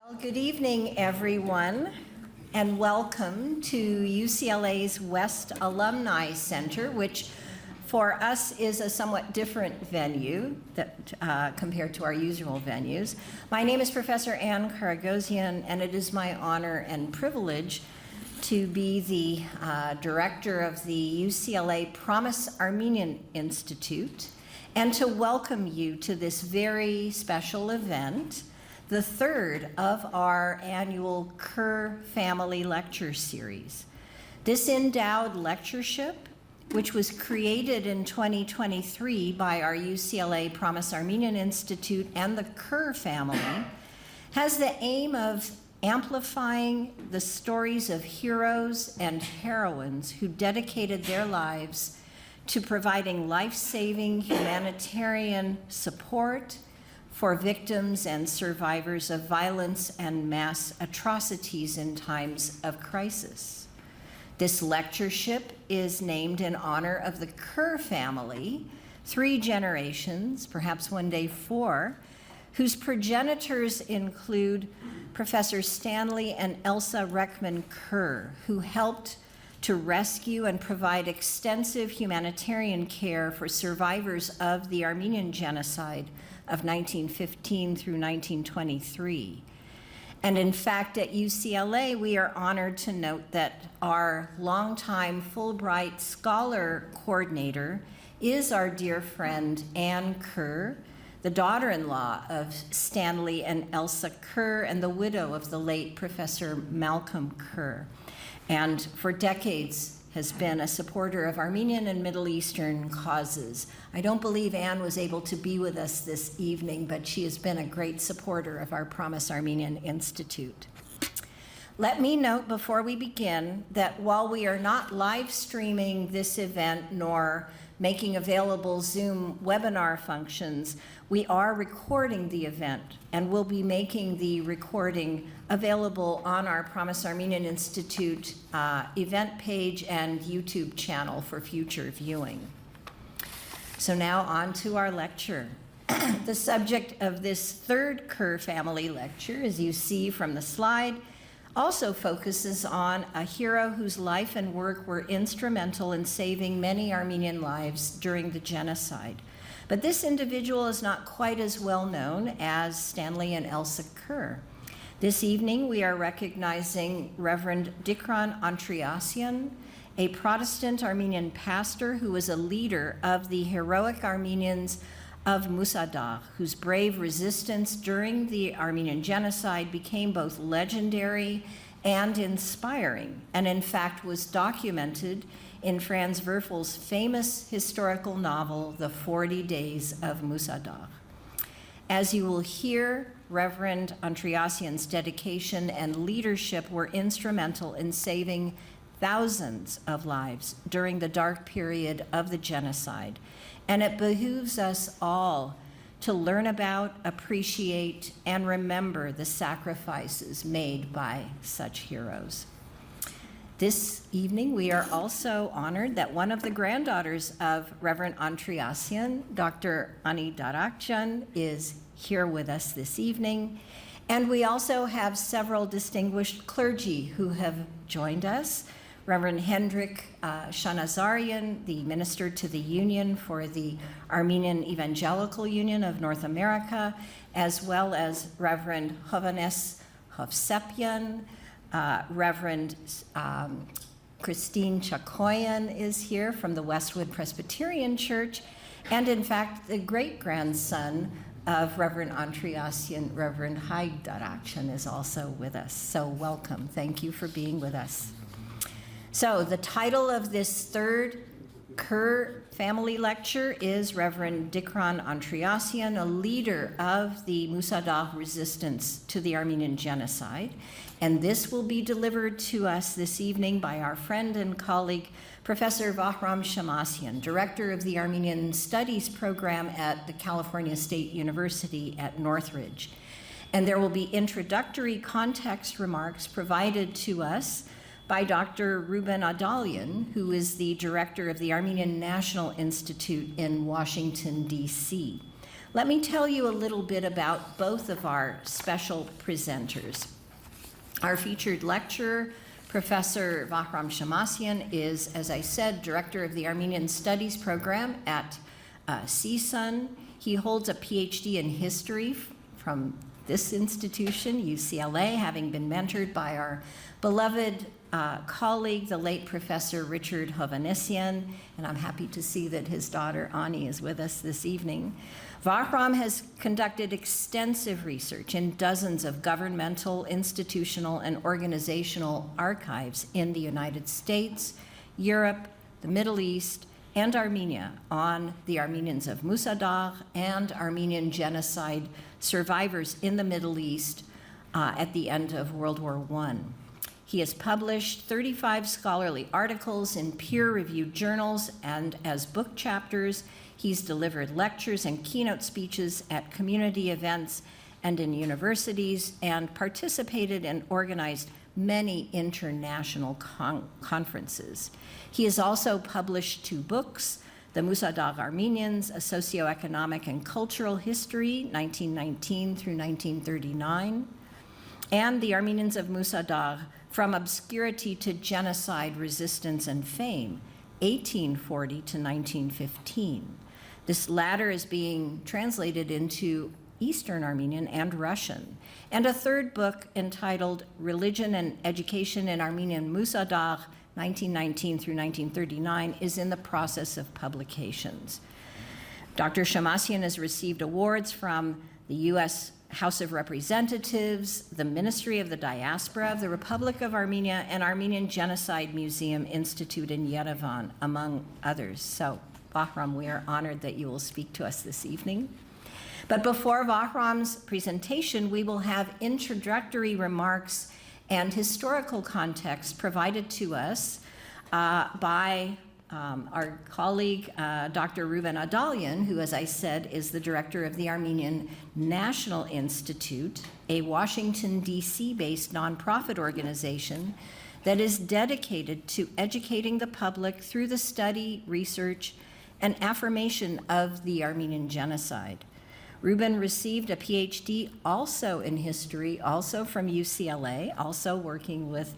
Well, good evening, everyone, and welcome to UCLA's West Alumni Center, which for us is a somewhat different venue compared to our usual venues. My name is Professor Ann Karagosian, and it is my honor and privilege to be the director of the UCLA Promise Armenian Institute, and to welcome you to this very special event, the third of our annual Kerr Family Lecture Series. This endowed lectureship, which was created in 2023 by our UCLA Promise Armenian Institute and the Kerr family, has the aim of amplifying the stories of heroes and heroines who dedicated their lives to providing life-saving humanitarian support for victims and survivors of violence and mass atrocities in times of crisis. This lectureship is named in honor of the Kerr family, 3 generations, perhaps one day 4, whose progenitors include Professor Stanley and Elsa Reckman Kerr, who helped to rescue and provide extensive humanitarian care for survivors of the Armenian Genocide of 1915 through 1923. And in fact, at UCLA, we are honored to note that our longtime Fulbright Scholar Coordinator is our dear friend Ann Kerr, the daughter-in-law of Stanley and Elsa Kerr and the widow of the late Professor Malcolm Kerr, and for decades has been a supporter of Armenian and Middle Eastern causes. I don't believe Anne was able to be with us this evening, but she has been a great supporter of our Promise Armenian Institute. Let me note before we begin that while we are not live streaming this event nor making available Zoom webinar functions, we are recording the event and will be making the recording available on our Promise Armenian Institute event page and YouTube channel for future viewing. So now on to our lecture. The subject of this third Kerr family lecture, as you see from the slide, also focuses on a hero whose life and work were instrumental in saving many Armenian lives during the genocide. But this individual is not quite as well known as Stanley and Elsa Kerr. This evening, we are recognizing Reverend Dikran Antreasian, a Protestant Armenian pastor who was a leader of the heroic Armenians of Musa Dagh, whose brave resistance during the Armenian Genocide became both legendary and inspiring, and in fact was documented in Franz Werfel's famous historical novel, The 40 Days of Musa Dagh. As you will hear, Reverend Antreasian's dedication and leadership were instrumental in saving thousands of lives during the dark period of the genocide. And it behooves us all to learn about, appreciate, and remember the sacrifices made by such heroes. This evening, we are also honored that one of the granddaughters of Reverend Antreasian, Dr. Ani Darakjan, is here with us this evening. And we also have several distinguished clergy who have joined us. Reverend Hendrik Shanazarian, the Minister to the Union for the Armenian Evangelical Union of North America, as well as Reverend Hovhannes Hovsepian, Reverend Christine Chakoyan is here from the Westwood Presbyterian Church, and in fact, the great-grandson of Reverend Antreasian, Reverend Haig Darakjan, is also with us. So welcome. Thank you for being with us. So the title of this third Kerr family lecture is Reverend Dikran Antreasian, a leader of the Musa Dagh Resistance to the Armenian Genocide. And this will be delivered to us this evening by our friend and colleague, Professor Vahram Shemmassian, director of the Armenian Studies Program at the California State University at Northridge. And there will be introductory context remarks provided to us by Dr. Rouben Adalian, who is the director of the Armenian National Institute in Washington, D.C. Let me tell you a little bit about both of our special presenters. Our featured lecturer, Professor Vahram Shemmassian, is, as I said, director of the Armenian Studies Program at CSUN. He holds a PhD in history from this institution, UCLA, having been mentored by our beloved colleague, the late Professor Richard Hovannessian, and I'm happy to see that his daughter Ani is with us this evening. Vahram has conducted extensive research in dozens of governmental, institutional, and organizational archives in the United States, Europe, the Middle East, and Armenia on the Armenians of Musa Dagh and Armenian Genocide survivors in the Middle East at the end of World War I. He has published 35 scholarly articles in peer-reviewed journals, and as book chapters, he's delivered lectures and keynote speeches at community events and in universities, and participated and organized many international conferences. He has also published 2 books, The Musa Dagh Armenians, A Socioeconomic and Cultural History, 1919 through 1939, and The Armenians of Musa Dagh, From Obscurity to Genocide, Resistance, and Fame, 1840 to 1915. This latter is being translated into Eastern Armenian and Russian. And a 3rd book entitled Religion and Education in Armenian Musa Dagh, 1919 through 1939, is in the process of publications. Dr. Shemmassian has received awards from the U.S. House of Representatives, the Ministry of the Diaspora of the Republic of Armenia, and Armenian Genocide Museum Institute in Yerevan, among others. So, Vahram, we are honored that you will speak to us this evening. But before Vahram's presentation, we will have introductory remarks and historical context provided to us by our colleague, Dr. Rouben Adalian, who, as I said, is the director of the Armenian National Institute, a Washington, D.C.-based nonprofit organization that is dedicated to educating the public through the study, research, and affirmation of the Armenian Genocide. Rouben received a PhD also in history, also from UCLA, also working with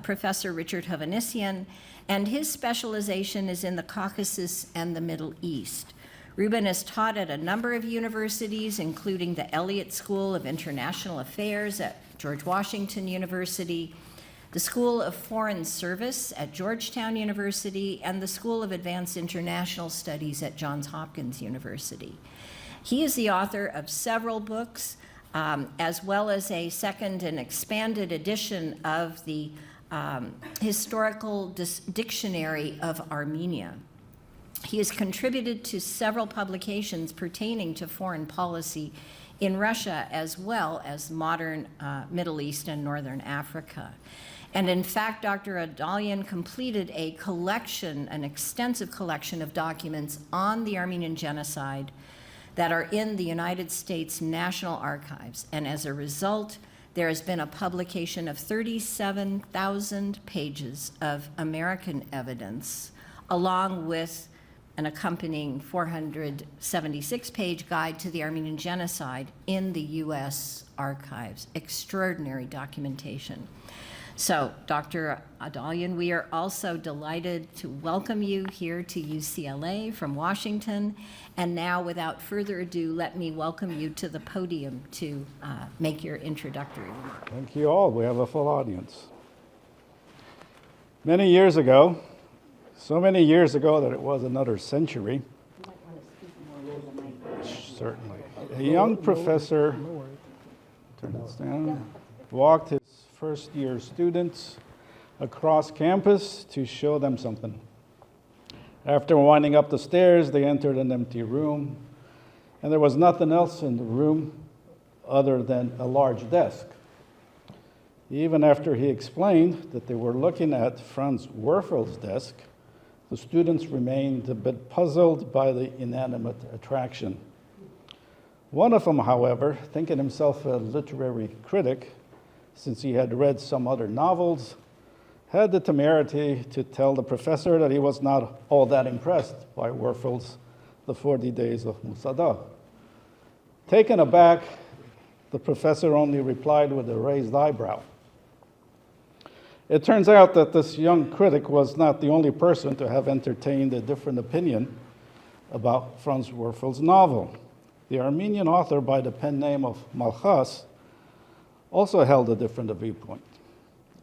Professor Richard Hovannessian, and his specialization is in the Caucasus and the Middle East. Rouben has taught at a number of universities, including the Elliott School of International Affairs at George Washington University, the School of Foreign Service at Georgetown University, and the School of Advanced International Studies at Johns Hopkins University. He is the author of several books, as well as a second and expanded edition of the Historical Dictionary of Armenia. He has contributed to several publications pertaining to foreign policy in Russia, as well as modern Middle East and Northern Africa. And in fact, Dr. Adalian completed a collection, an extensive collection of documents on the Armenian Genocide that are in the United States National Archives. And as a result, there has been a publication of 37,000 pages of American evidence, along with an accompanying 476-page guide to the Armenian Genocide in the U.S. archives. Extraordinary documentation. So, Dr. Adalian, we are also delighted to welcome you here to UCLA from Washington. And now, without further ado, let me welcome you to the podium to make your introductory remark. Thank you all. We have a full audience. Many years ago, so many years ago that it was another century, You might want to speak more into the mic. certainly, a young professor, turn this down, walked his first-year students across campus to show them something. After winding up the stairs, they entered an empty room, and there was nothing else in the room other than a large desk. Even after he explained that they were looking at Franz Werfel's desk, the students remained a bit puzzled by the inanimate attraction. One of them, however, thinking himself a literary critic, since he had read some other novels, had the temerity to tell the professor that he was not all that impressed by Werfel's The 40 Days of Musa Dagh. Taken aback, the professor only replied with a raised eyebrow. It turns out that this young critic was not the only person to have entertained a different opinion about Franz Werfel's novel. The Armenian author by the pen name of Malchus also held a different viewpoint.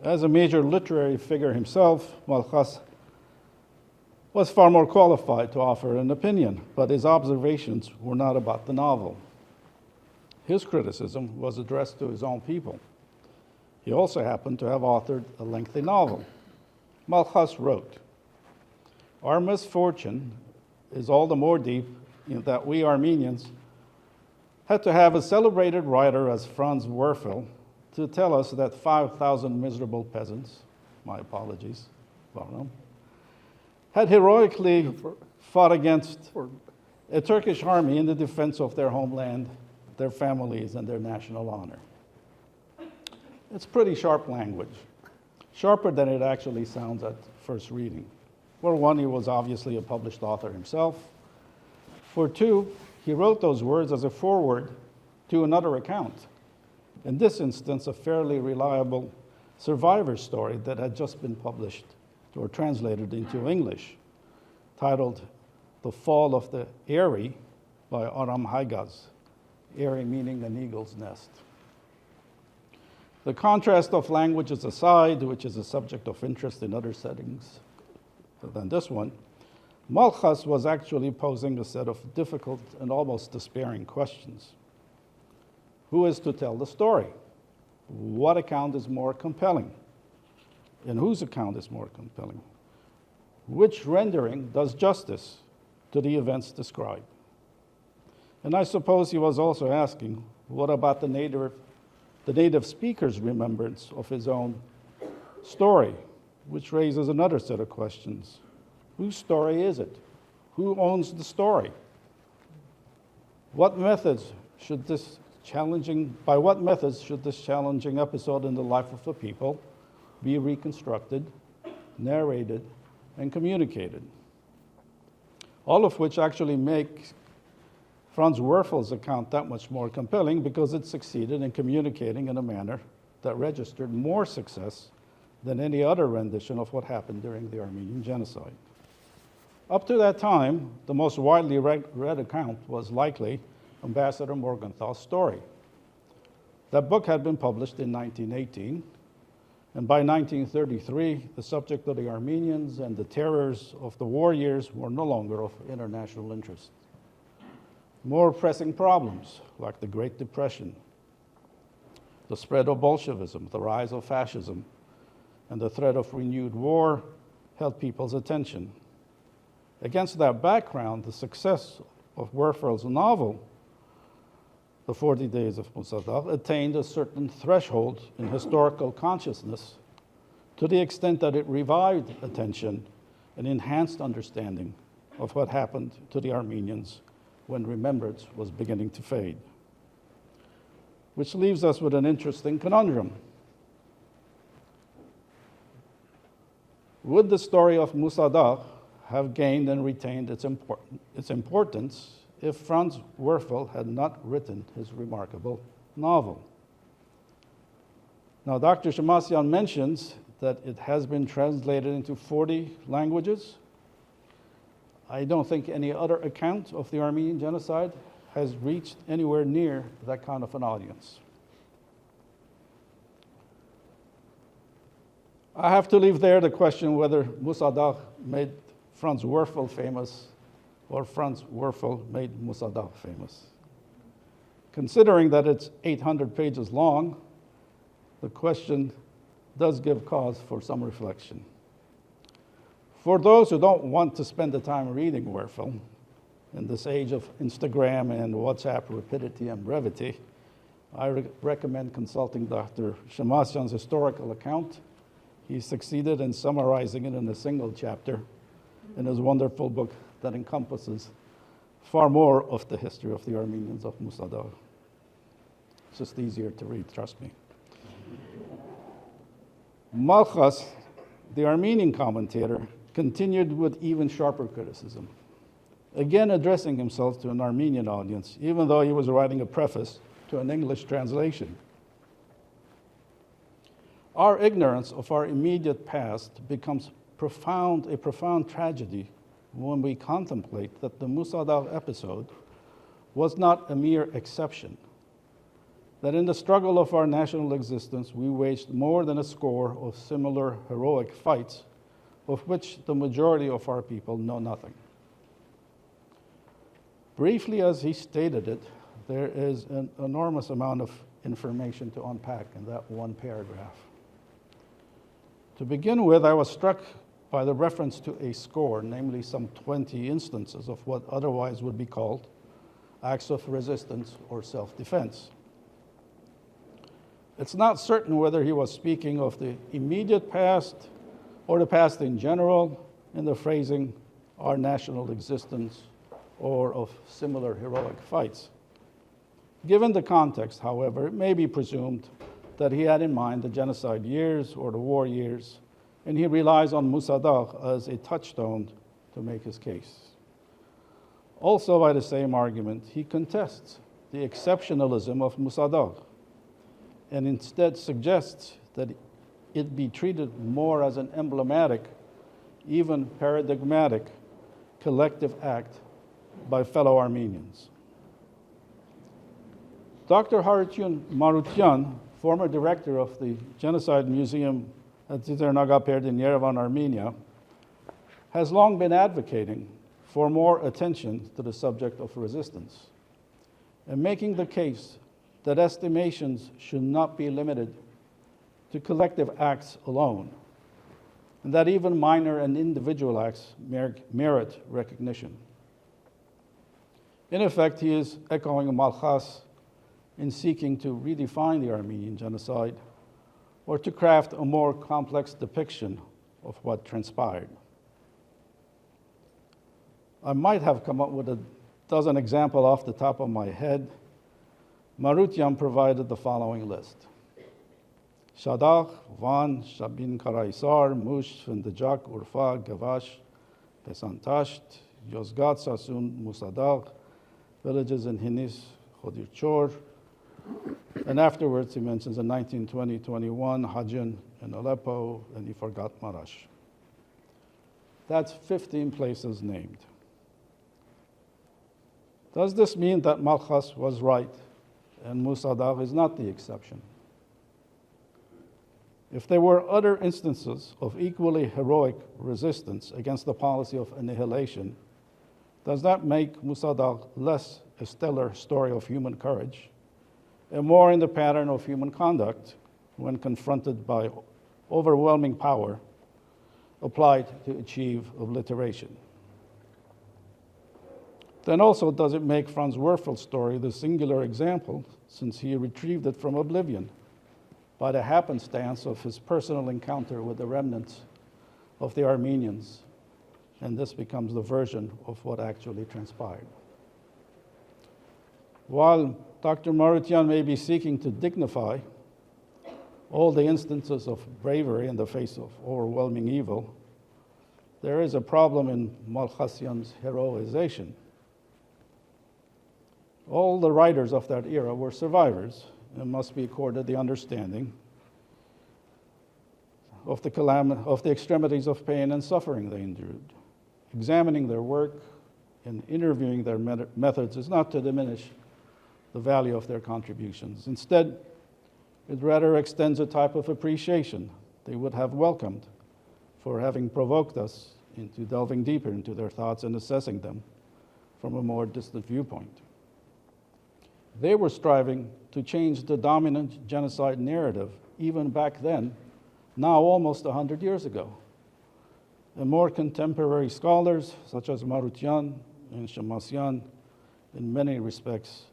As a major literary figure himself, Malchus was far more qualified to offer an opinion, but his observations were not about the novel. His criticism was addressed to his own people. He also happened to have authored a lengthy novel. Malchus wrote, "Our misfortune is all the more deep in that we Armenians had to have a celebrated writer as Franz Werfel to tell us that 5,000 miserable peasants, my apologies, Vahram, had heroically fought against a Turkish army in the defense of their homeland, their families, and their national honor." It's pretty sharp language, sharper than it actually sounds at first reading. For one, he was obviously a published author himself. For two, he wrote those words as a foreword to another account, in this instance, a fairly reliable survivor story that had just been published or translated into English, titled The Fall of the Eyrie by Aram Haygaz, eyrie meaning an eagle's nest. The contrast of languages aside, which is a subject of interest in other settings than this one, Malchus was actually posing a set of difficult and almost despairing questions. Who is to tell the story? What account is more compelling? And whose account is more compelling? Which rendering does justice to the events described? And I suppose he was also asking, what about the native speaker's remembrance of his own story, which raises another set of questions. Whose story is it? Who owns the story? By what methods should this challenging episode in the life of a people be reconstructed, narrated, and communicated? All of which actually make Franz Werfel's account that much more compelling because it succeeded in communicating in a manner that registered more success than any other rendition of what happened during the Armenian Genocide. Up to that time, the most widely read account was likely Ambassador Morgenthal's story. That book had been published in 1918, and by 1933, the subject of the Armenians and the terrors of the war years were no longer of international interest. More pressing problems, like the Great Depression, the spread of Bolshevism, the rise of fascism, and the threat of renewed war held people's attention. Against that background, the success of Werfel's novel, The 40 Days of Musa Dagh, attained a certain threshold in historical consciousness to the extent that it revived attention and enhanced understanding of what happened to the Armenians when remembrance was beginning to fade. Which leaves us with an interesting conundrum. Would the story of Musa Dagh have gained and retained its importance if Franz Werfel had not written his remarkable novel? Now, Dr. Shemmassian mentions that it has been translated into 40 languages. I don't think any other account of the Armenian Genocide has reached anywhere near that kind of an audience. I have to leave there the question whether Musa Dagh made Franz Werfel famous or Franz Werfel made Musa Dagh famous. Considering that it's 800 pages long, the question does give cause for some reflection. For those who don't want to spend the time reading Werfel, in this age of Instagram and WhatsApp rapidity and brevity, I recommend consulting Dr. Shemmassian's historical account. He succeeded in summarizing it in a single chapter in his wonderful book that encompasses far more of the history of the Armenians of Musa Dagh. It's just easier to read, trust me. Malchus, the Armenian commentator, continued with even sharper criticism. again addressing himself to an Armenian audience, even though he was writing a preface to an English translation. Our ignorance of our immediate past becomes a profound tragedy when we contemplate that the Musa Dagh episode was not a mere exception, that in the struggle of our national existence, we waged more than a score of similar heroic fights, of which the majority of our people know nothing. Briefly as he stated it, there is an enormous amount of information to unpack in that one paragraph. To begin with, I was struck by the reference to a score, namely some 20 instances of what otherwise would be called acts of resistance or self-defense. It's not certain whether he was speaking of the immediate past or the past in general in the phrasing our national existence or of similar heroic fights. Given the context, however, it may be presumed that he had in mind the genocide years or the war years, and he relies on Musa Dagh as a touchstone to make his case. Also, by the same argument, he contests the exceptionalism of Musa Dagh and instead suggests that it be treated more as an emblematic, even paradigmatic, collective act by fellow Armenians. Dr. Harutyun Marutyan, former director of the Genocide Museum at Tsitsernagaperd in Yerevan, Armenia, has long been advocating for more attention to the subject of resistance and making the case that estimations should not be limited to collective acts alone, and that even minor and individual acts merit recognition. In effect, he is echoing Malchas in seeking to redefine the Armenian genocide or to craft a more complex depiction of what transpired. I might have come up with a dozen examples off the top of my head. Marutyan provided the following list: Shadakh, Van, Shabin Karaisar, Mush, Fendejak, Urfa, Gavash, Pesantasht, Yozgat, Sasun, Musa Dagh, villages in Hinis, Khodirchor, and afterwards he mentions in 1920-21, Hajin in Aleppo, and he forgot Marash. That's 15 places named. Does this mean that Malchas was right and Musa Dagh is not the exception? If there were other instances of equally heroic resistance against the policy of annihilation, does that make Musa Dagh less a stellar story of human courage and more in the pattern of human conduct when confronted by overwhelming power applied to achieve obliteration? Then also, does it make Franz Werfel's story the singular example, since he retrieved it from oblivion by the happenstance of his personal encounter with the remnants of the Armenians, and this becomes the version of what actually transpired? While Dr. Marutyan may be seeking to dignify all the instances of bravery in the face of overwhelming evil, there is a problem in Malchasian's heroization. All the writers of that era were survivors and must be accorded the understanding of the extremities of pain and suffering they endured. Examining their work and interviewing their methods is not to diminish the value of their contributions. Instead, it rather extends a type of appreciation they would have welcomed for having provoked us into delving deeper into their thoughts and assessing them from a more distant viewpoint. They were striving to change the dominant genocide narrative even back then, now almost 100 years ago. And more contemporary scholars, such as Marutyan and Shemmassian, in many respects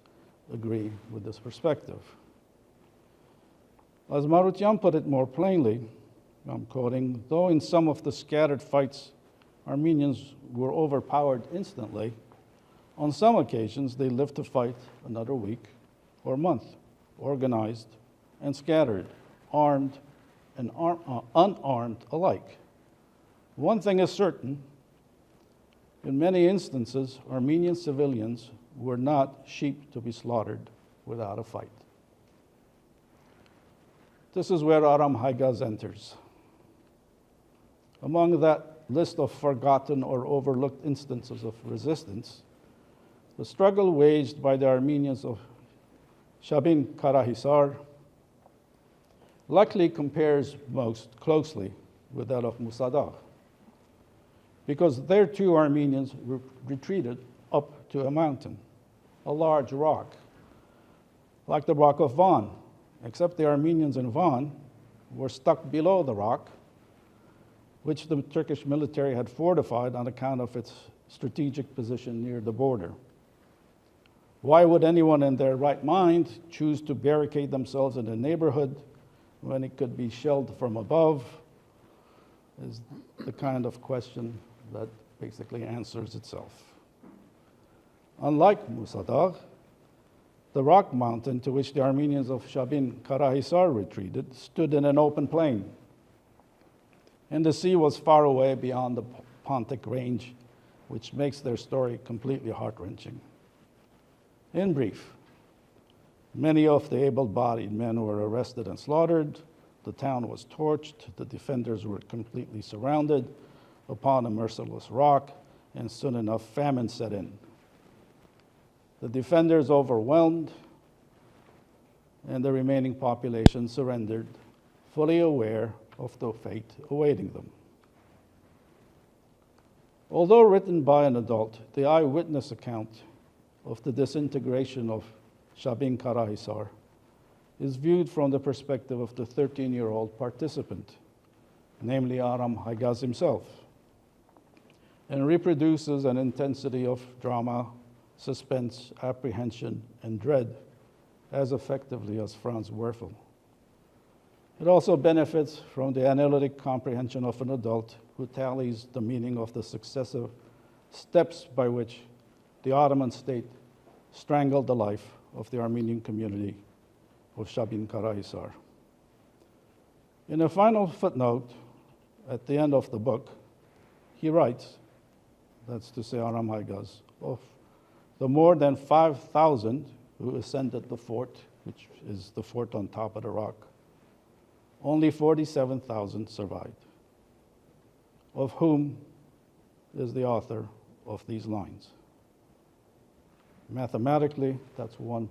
agree with this perspective. As Marutyan put it more plainly, I'm quoting, though in some of the scattered fights Armenians were overpowered instantly, on some occasions they lived to fight another week or month, organized and scattered, armed and unarmed alike. One thing is certain, In many instances, Armenian civilians were not sheep to be slaughtered without a fight. This is where Vahram L enters. Among that list of forgotten or overlooked instances of resistance, the struggle waged by the Armenians of Shabin Karahisar likely compares most closely with that of Musa Dagh, because there too Armenians retreated up to a mountain, a large rock, like the rock of Van, except the Armenians in Van were stuck below the rock, which the Turkish military had fortified on account of its strategic position near the border. Why would anyone in their right mind choose to barricade themselves in a neighborhood when it could be shelled from above? Is the kind of question that basically answers itself. Unlike Musa Dagh, the rock mountain to which the Armenians of Shabin Karahisar retreated stood in an open plain, and the sea was far away beyond the Pontic range, which makes their story completely heart-wrenching. In brief, many of the able-bodied men were arrested and slaughtered, the town was torched, the defenders were completely surrounded upon a merciless rock, and soon enough famine set in. The defenders overwhelmed, and the remaining population surrendered, fully aware of the fate awaiting them. Although written by an adult, the eyewitness account of the disintegration of Shabin Karahisar is viewed from the perspective of the 13-year-old participant, namely Vahram L himself, and reproduces an intensity of drama, suspense, apprehension, and dread as effectively as Franz Werfel. It also benefits from the analytic comprehension of an adult who tallies the meaning of the successive steps by which the Ottoman state strangled the life of the Armenian community of Shabin Karahisar. In a final footnote at the end of the book, he writes, that's to say Vahram L, of the more than 5,000 who ascended the fort, which is the fort on top of the rock, only 47,000 survived, of whom is the author of these lines. Mathematically, that's 1%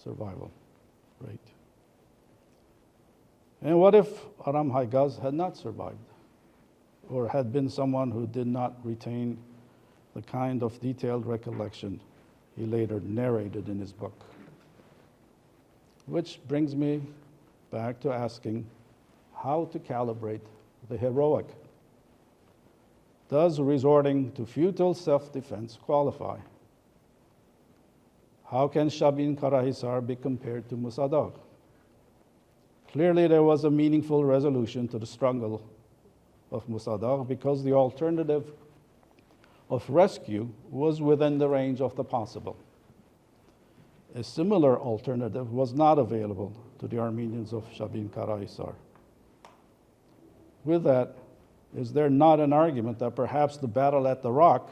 survival rate. And what if Vahram L had not survived, or had been someone who did not retain the kind of detailed recollection he later narrated in his book? Which brings me back to asking how to calibrate the heroic. Does resorting to futile self-defense qualify? How can Shabin Karahisar be compared to Musa Dagh? Clearly, there was a meaningful resolution to the struggle of Musa Dagh because the alternative of rescue was within the range of the possible. A similar alternative was not available to the Armenians of Shabin Karahisar. With that, is there not an argument that perhaps the battle at the rock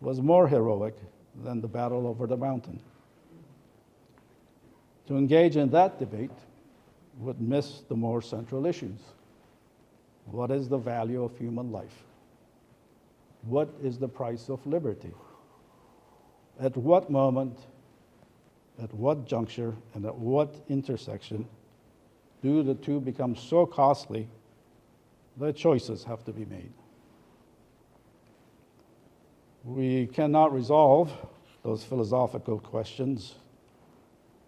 was more heroic than the battle over the mountain? To engage in that debate would miss the more central issues. What is the value of human life? What is the price of liberty? At what moment, at what juncture, and at what intersection do the two become so costly that choices have to be made? We cannot resolve those philosophical questions,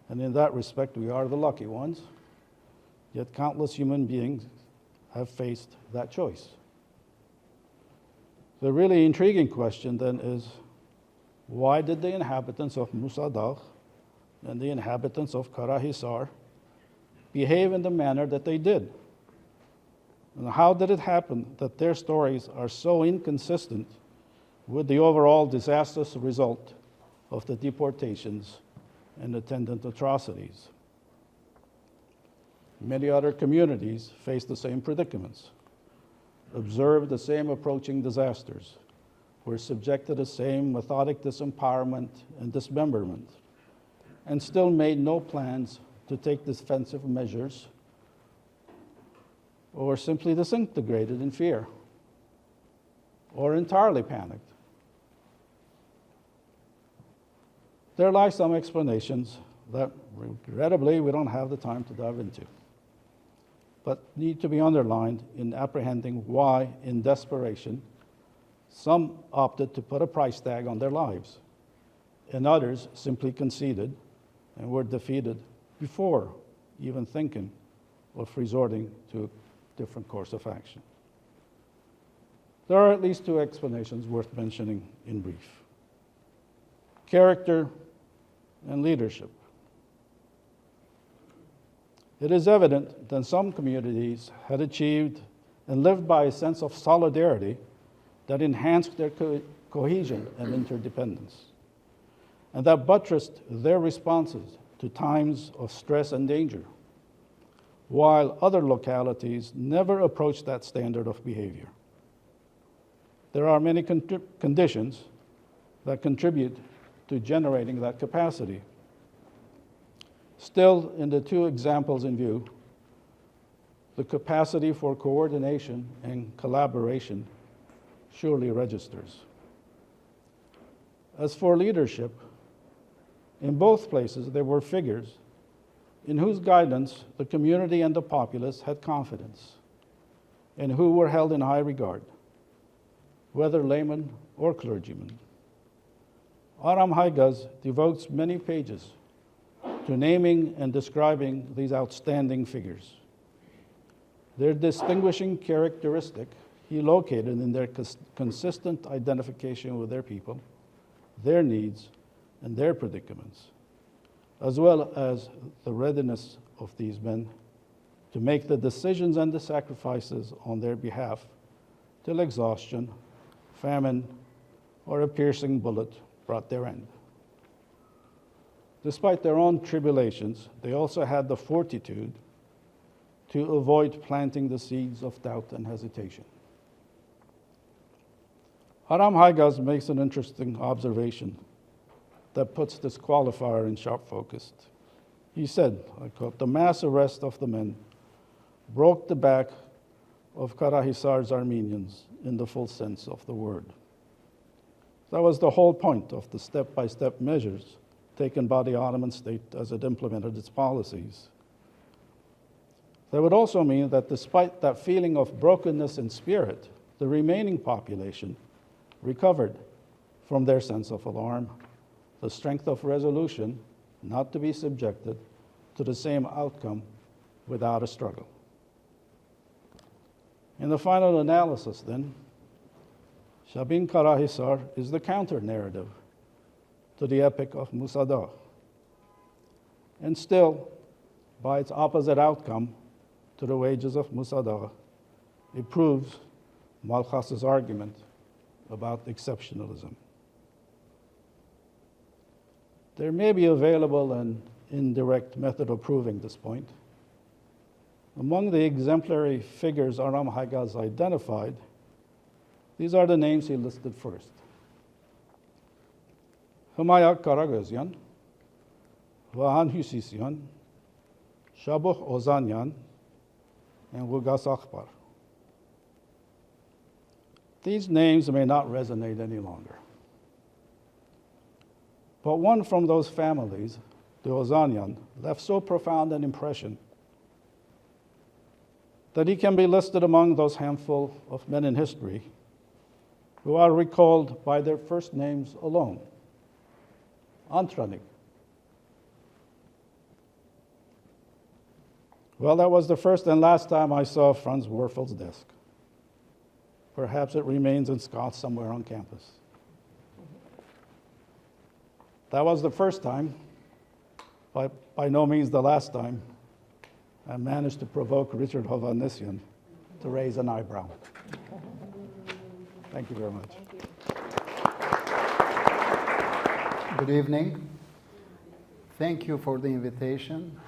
and in that respect, we are the lucky ones. Yet countless human beings have faced that choice. The really intriguing question then is, why did the inhabitants of Musa Dagh and the inhabitants of Karahisar behave in the manner that they did? And how did it happen that their stories are so inconsistent with the overall disastrous result of the deportations and attendant atrocities? Many other communities face the same predicaments, observe the same approaching disasters, were subject to the same methodic disempowerment and dismemberment, and still made no plans to take defensive measures, or simply disintegrated in fear, or entirely panicked. There lie some explanations that, regrettably, we don't have the time to dive into, but need to be underlined in apprehending why, in desperation, some opted to put a price tag on their lives, and others simply conceded and were defeated before even thinking of resorting to a different course of action. There are at least two explanations worth mentioning in brief: character and leadership. It is evident that some communities had achieved and lived by a sense of solidarity that enhanced their cohesion and interdependence, and that buttressed their responses to times of stress and danger, while other localities never approached that standard of behavior. There are many conditions that contribute to generating that capacity. Still, in the two examples in view, the capacity for coordination and collaboration surely registers. As for leadership, in both places there were figures in whose guidance the community and the populace had confidence, and who were held in high regard, whether laymen or clergymen. Vahram L devotes many pages to naming and describing these outstanding figures. Their distinguishing characteristic he located in their consistent identification with their people, their needs, and their predicaments, as well as the readiness of these men to make the decisions and the sacrifices on their behalf till exhaustion, famine, or a piercing bullet brought their end. Despite their own tribulations, they also had the fortitude to avoid planting the seeds of doubt and hesitation. Vahram L makes an interesting observation that puts this qualifier in sharp focus. He said, I quote, "The mass arrest of the men broke the back of Karahisar's Armenians in the full sense of the word." That was the whole point of the step-by-step measures taken by the Ottoman state as it implemented its policies. That would also mean that despite that feeling of brokenness in spirit, the remaining population recovered from their sense of alarm, the strength of resolution not to be subjected to the same outcome without a struggle. In the final analysis, then, Shabin Karahisar is the counter-narrative to the epic of Musa Dagh. And still, by its opposite outcome to the wages of Musa Dagh, it proves Malkhas's argument about exceptionalism. There may be available an indirect method of proving this point. Among the exemplary figures Vahram L identified, these are the names he listed first: Hmayak Karagözyan, Vahan Husisyan, Shabuh Ozanyan, and Vugas Akhbar. These names may not resonate any longer. But one from those families, the Ozanyan, left so profound an impression that he can be listed among those handful of men in history who are recalled by their first names alone: Antranik. Well, that was the first and last time I saw Franz Werfel's desk. Perhaps it remains in Scott somewhere on campus. That was the first time, by no means the last time, I managed to provoke Richard Hovhannisyan to raise an eyebrow. Thank you very much. Good evening. Thank you for the invitation,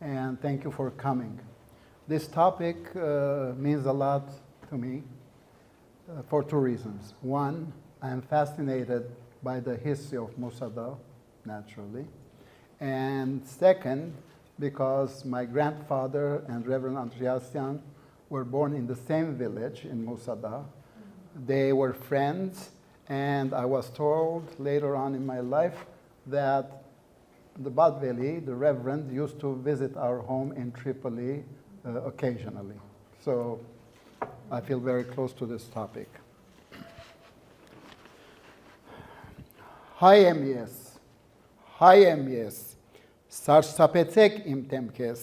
and thank you for coming. This topic means a lot to me for two reasons. One, I'm fascinated by the history of Musa Dagh, naturally. And second, because my grandfather and Reverend Antreasian were born in the same village in Musa Dagh. They were friends, and I was told later on in my life that the Badveli, the Reverend, used to visit our home in Tripoli occasionally. So I feel very close to this topic. Հայ եմ ես, հայ եմ ես, սարսափեցեք իմ թեմքես,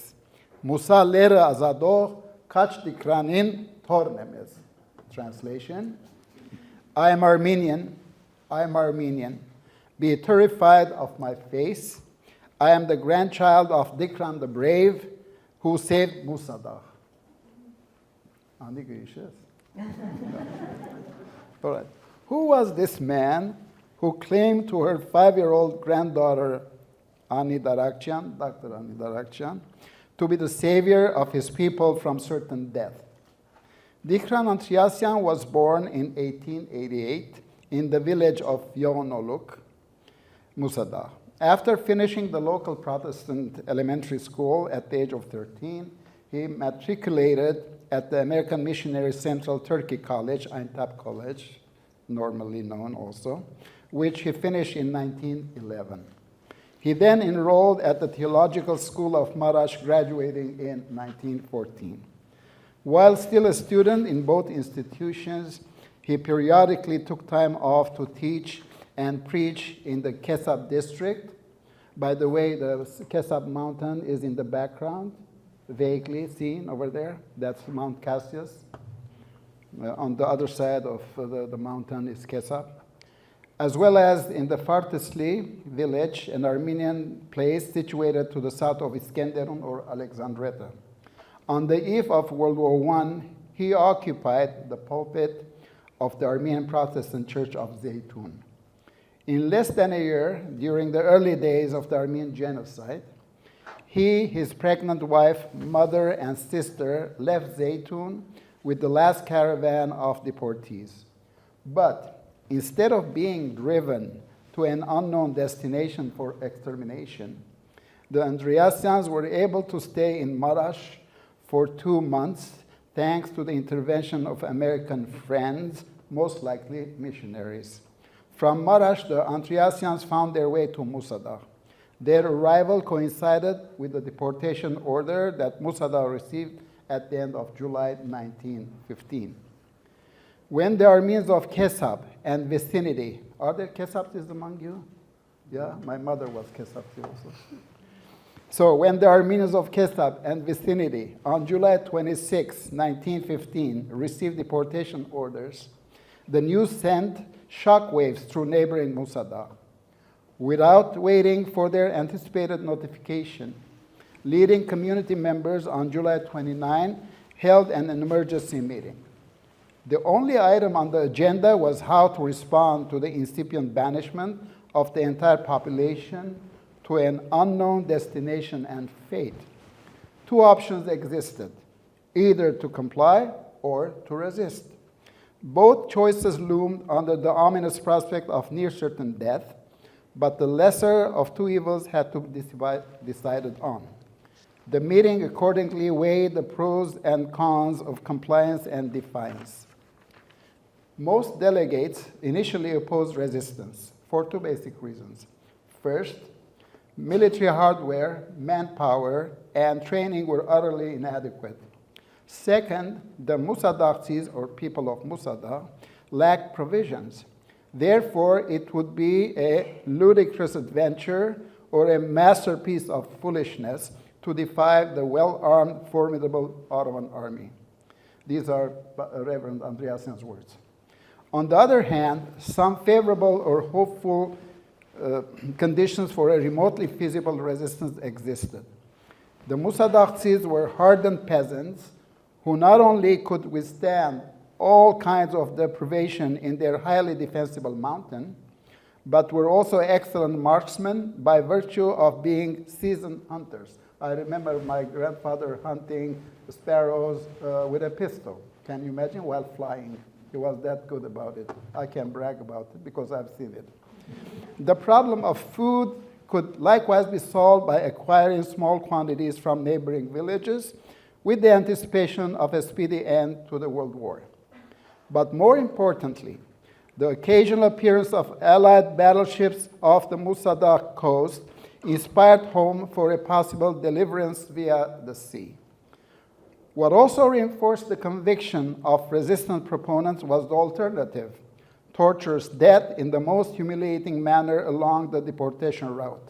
Musa Ler ազադող, քաչ Dikranին թորն եմ ես. Translation, I am Armenian, be terrified of my face. I am the grandchild of Dikran the Brave, who saved Musa Dagh. All right. Who was this man who claimed to her 5-year-old granddaughter, Dr. Ani Darakchian, to be the savior of his people from certain death? Dikran Antreasian was born in 1888 in the village of Yoğunoluk, Musa Dagh. After finishing the local Protestant elementary school at the age of 13, he matriculated at the American Missionary Central Turkey College, Aintab College, normally known also, which he finished in 1911. He then enrolled at the Theological School of Marash, graduating in 1914. While still a student in both institutions, he periodically took time off to teach and preach in the Kesab district. By the way, the Kesab mountain is in the background, vaguely seen over there. That's Mount Cassius. On the other side of the mountain is Kesab. As well as in the Fartisli village, an Armenian place situated to the south of Iskenderun or Alexandretta. On the eve of World War I, he occupied the pulpit of the Armenian Protestant Church of Zeytun. In less than a year, during the early days of the Armenian Genocide, he, his pregnant wife, mother, and sister left Zeytun with the last caravan of deportees. But instead of being driven to an unknown destination for extermination, the Andreasians were able to stay in Marash for 2 months, thanks to the intervention of American friends, most likely missionaries. From Marash, the Antreasians found their way to Musa Dagh. Their arrival coincided with the deportation order that Musa Dagh received at the end of July 1915. When the Armenians of Kesab and vicinity, are there Kesabtis among you? Yeah, my mother was Kesabti also. So when the Armenians of Kesab and vicinity on July 26, 1915 received deportation orders, the news sent shockwaves through neighboring Musa Dagh. Without waiting for their anticipated notification, leading community members on July 29 held an emergency meeting. The only item on the agenda was how to respond to the incipient banishment of the entire population to an unknown destination and fate. 2 options existed, either to comply or to resist. Both choices loomed under the ominous prospect of near certain death, but the lesser of 2 evils had to be decided on. The meeting accordingly weighed the pros and cons of compliance and defiance. Most delegates initially opposed resistance for 2 basic reasons. First, military hardware, manpower, and training were utterly inadequate. Second, the Musa Daghtis, or people of Musa Dagh, lacked provisions. Therefore, it would be a ludicrous adventure or a masterpiece of foolishness to defy the well-armed, formidable Ottoman army. These are Reverend Andreasian's words. On the other hand, some favorable or hopeful conditions for a remotely feasible resistance existed. The Musa Daghtis were hardened peasants who not only could withstand all kinds of deprivation in their highly defensible mountain, but were also excellent marksmen by virtue of being seasoned hunters. I remember my grandfather hunting sparrows with a pistol. Can you imagine? While flying He was that good about it. I can brag about it because I've seen it. The problem of food could likewise be solved by acquiring small quantities from neighboring villages with the anticipation of a speedy end to the World War. But more importantly, the occasional appearance of Allied battleships off the Musa Dagh coast inspired hope for a possible deliverance via the sea. What also reinforced the conviction of resistance proponents was the alternative: torturous death in the most humiliating manner along the deportation route.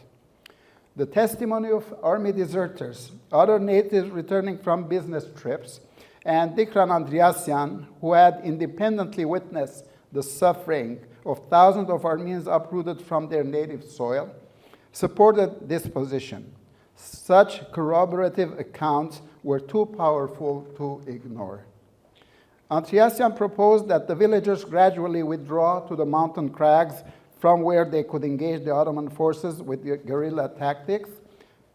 The testimony of army deserters, other natives returning from business trips, and Dikran Antreasian, who had independently witnessed the suffering of thousands of Armenians uprooted from their native soil, supported this position. Such corroborative accounts were too powerful to ignore. Antreasian proposed that the villagers gradually withdraw to the mountain crags from where they could engage the Ottoman forces with guerrilla tactics,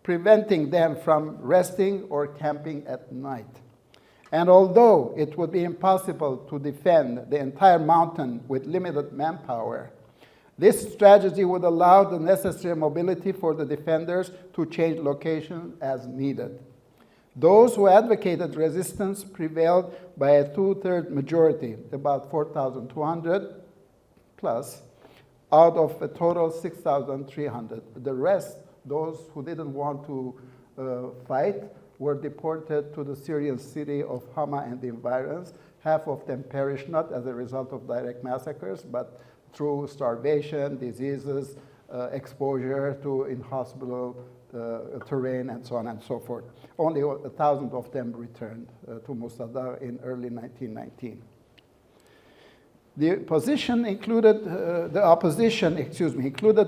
preventing them from resting or camping at night. And although it would be impossible to defend the entire mountain with limited manpower, this strategy would allow the necessary mobility for the defenders to change location as needed. Those who advocated resistance prevailed by a two-thirds majority, about 4,200 plus, out of a total 6,300. The rest, those who didn't want to fight, were deported to the Syrian city of Hama and the environs. Half of them perished not as a result of direct massacres, but through starvation, diseases, exposure to inhospitable terrain, and so on and so forth. Only 1,000 of them returned to Musa Dagh in early 1919. The opposition included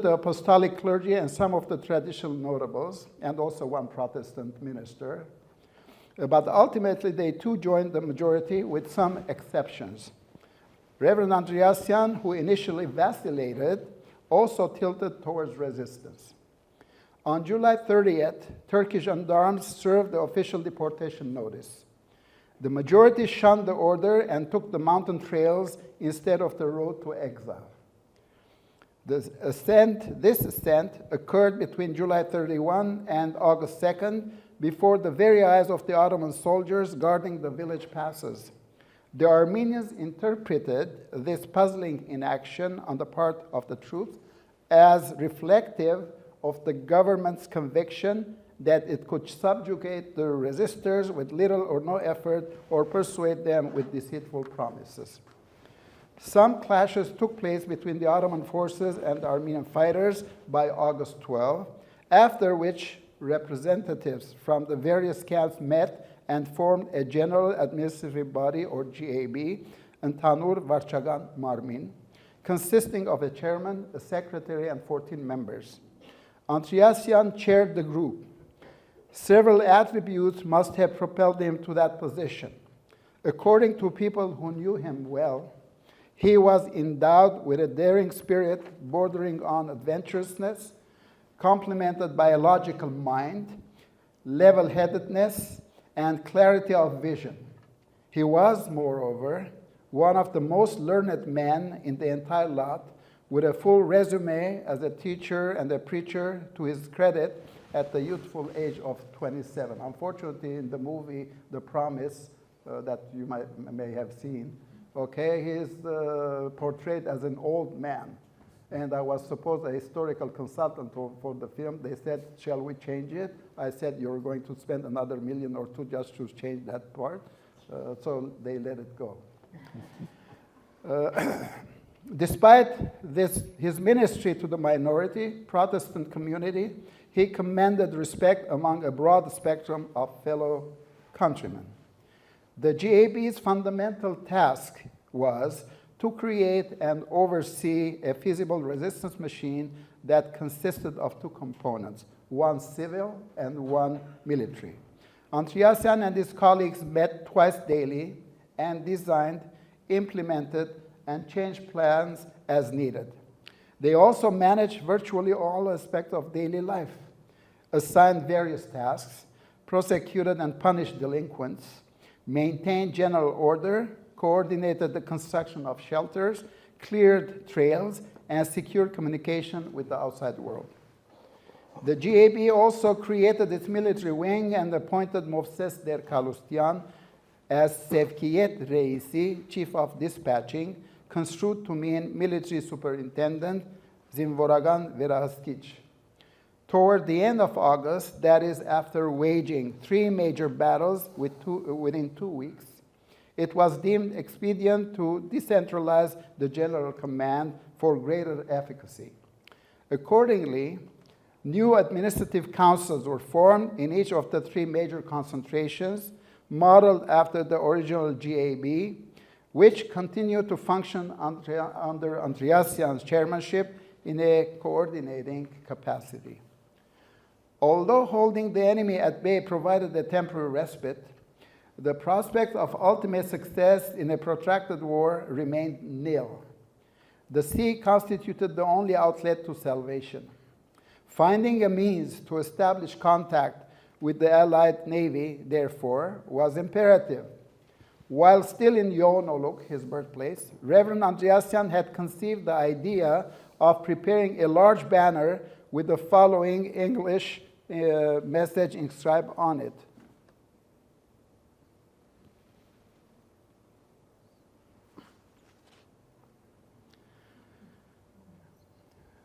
the apostolic clergy and some of the traditional notables, and also one Protestant minister. But ultimately, they too joined the majority with some exceptions. Reverend Antreasian, who initially vacillated, also tilted towards resistance. On July 30th, Turkish gendarmes served the official deportation notice. The majority shunned the order and took the mountain trails instead of the road to exile. This ascent occurred between July 31 and August 2nd before the very eyes of the Ottoman soldiers guarding the village passes. The Armenians interpreted this puzzling inaction on the part of the troops as reflective of the government's conviction that it could subjugate the resistors with little or no effort or persuade them with deceitful promises. Some clashes took place between the Ottoman forces and the Armenian fighters by August 12, after which representatives from the various camps met and formed a general administrative body, or GAB, Antanur Varchagan Marmin, consisting of a chairman, a secretary, and 14 members. Antreasian chaired the group. Several attributes must have propelled him to that position. According to people who knew him well, he was endowed with a daring spirit bordering on adventurousness, complemented by a logical mind, level-headedness, and clarity of vision. He was, moreover, one of the most learned men in the entire lot, with a full resume as a teacher and a preacher to his credit at the youthful age of 27. Unfortunately, in the movie The Promise, that you may have seen, okay, he is portrayed as an old man. And I was supposed a historical consultant for the film. They said, shall we change it? I said, you're going to spend another $1 million or $2 just to change that part. So they let it go. Despite his ministry to the minority Protestant community, he commanded respect among a broad spectrum of fellow countrymen. The GAB's fundamental task was to create and oversee a feasible resistance machine that consisted of two components, one civil and one military. Antreasian and his colleagues met twice daily and designed, implemented, and changed plans as needed. They also managed virtually all aspects of daily life, assigned various tasks, prosecuted and punished delinquents, maintained general order, coordinated the construction of shelters, cleared trails, and secured communication with the outside world. The GAB also created its military wing and appointed Movses Der Kalustian as Sevkiyet Reisi, chief of dispatching, construed to mean military superintendent, Zimvoragan Verahastich. Toward the end of August, that is after waging 3 major battles within 2 weeks, it was deemed expedient to decentralize the general command for greater efficacy. Accordingly, new administrative councils were formed in each of the 3 major concentrations, modeled after the original GAB, which continued to function under Antreasian's chairmanship in a coordinating capacity. Although holding the enemy at bay provided a temporary respite, the prospect of ultimate success in a protracted war remained nil. The sea constituted the only outlet to salvation. Finding a means to establish contact with the Allied Navy, therefore, was imperative. While still in Yoğunoluk, his birthplace, Reverend Andreasian had conceived the idea of preparing a large banner with the following English message inscribed on it.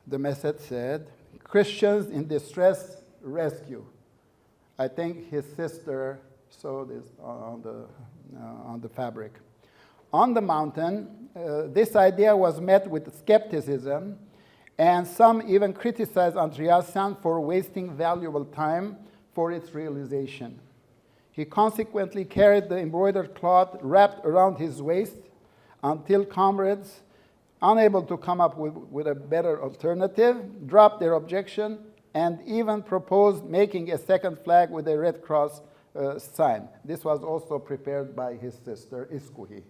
The message said, "Christians in distress, rescue." I think his sister sewed this on the fabric. On the mountain, this idea was met with skepticism, and some even criticized Andreasian for wasting valuable time for its realization. He consequently carried the embroidered cloth wrapped around his waist until comrades, unable to come up with a better alternative, dropped their objection and even proposed making a second flag with a Red Cross sign. This was also prepared by his sister, Iskuhi.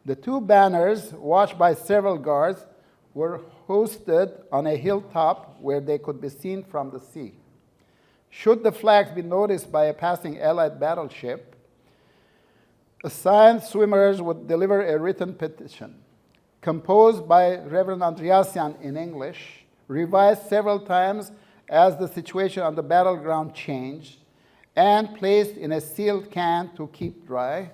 The 2 banners, watched by several guards, were hosted on a hilltop where they could be seen from the sea. Should the flags be noticed by a passing Allied battleship, assigned swimmers would deliver a written petition, composed by Reverend Andreasian in English, revised several times as the situation on the battleground changed, and placed in a sealed can to keep dry.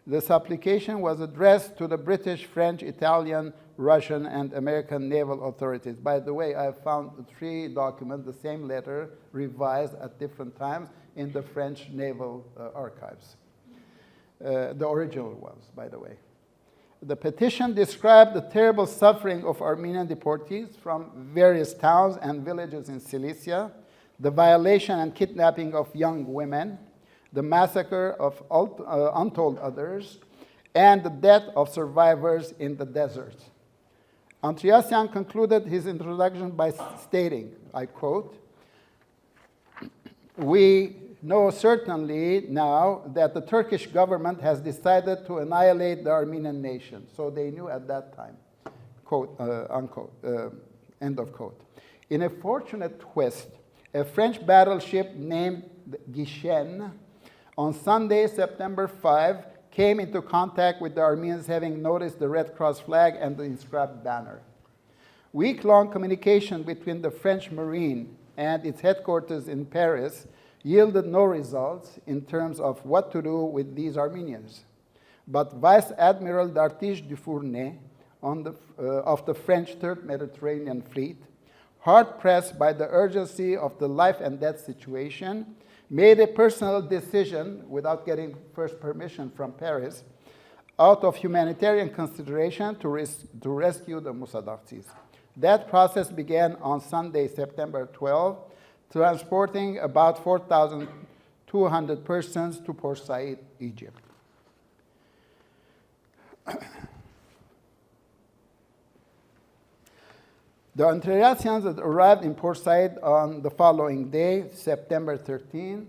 This application was addressed to the British, French, Italian, Russian, and American naval authorities. By the way, I found 3 documents, the same letter, revised at different times in the French naval archives. The original ones, by the way. The petition described the terrible suffering of Armenian deportees from various towns and villages in Cilicia, the violation and kidnapping of young women, the massacre of untold others, and the death of survivors in the desert. Andreasian concluded his introduction by stating, I quote, "We know certainly now that the Turkish government has decided to annihilate the Armenian nation." So they knew at that time, quote, unquote, end of quote. In a fortunate twist, a French battleship named Guichen on Sunday, September 5, came into contact with the Armenians, having noticed the Red Cross flag and the inscribed banner. Week-long communication between the French Marine and its headquarters in Paris yielded no results in terms of what to do with these Armenians. But Vice Admiral d'Artige Dufournet of the French Third Mediterranean Fleet, hard-pressed by the urgency of the life and death situation, made a personal decision, without getting first permission from Paris, out of humanitarian consideration to rescue the Musa Daghs. That process began on Sunday, September 12, transporting about 4,200 persons to Port Said, Egypt. The Antreasians had arrived in Port Said on the following day, September 13,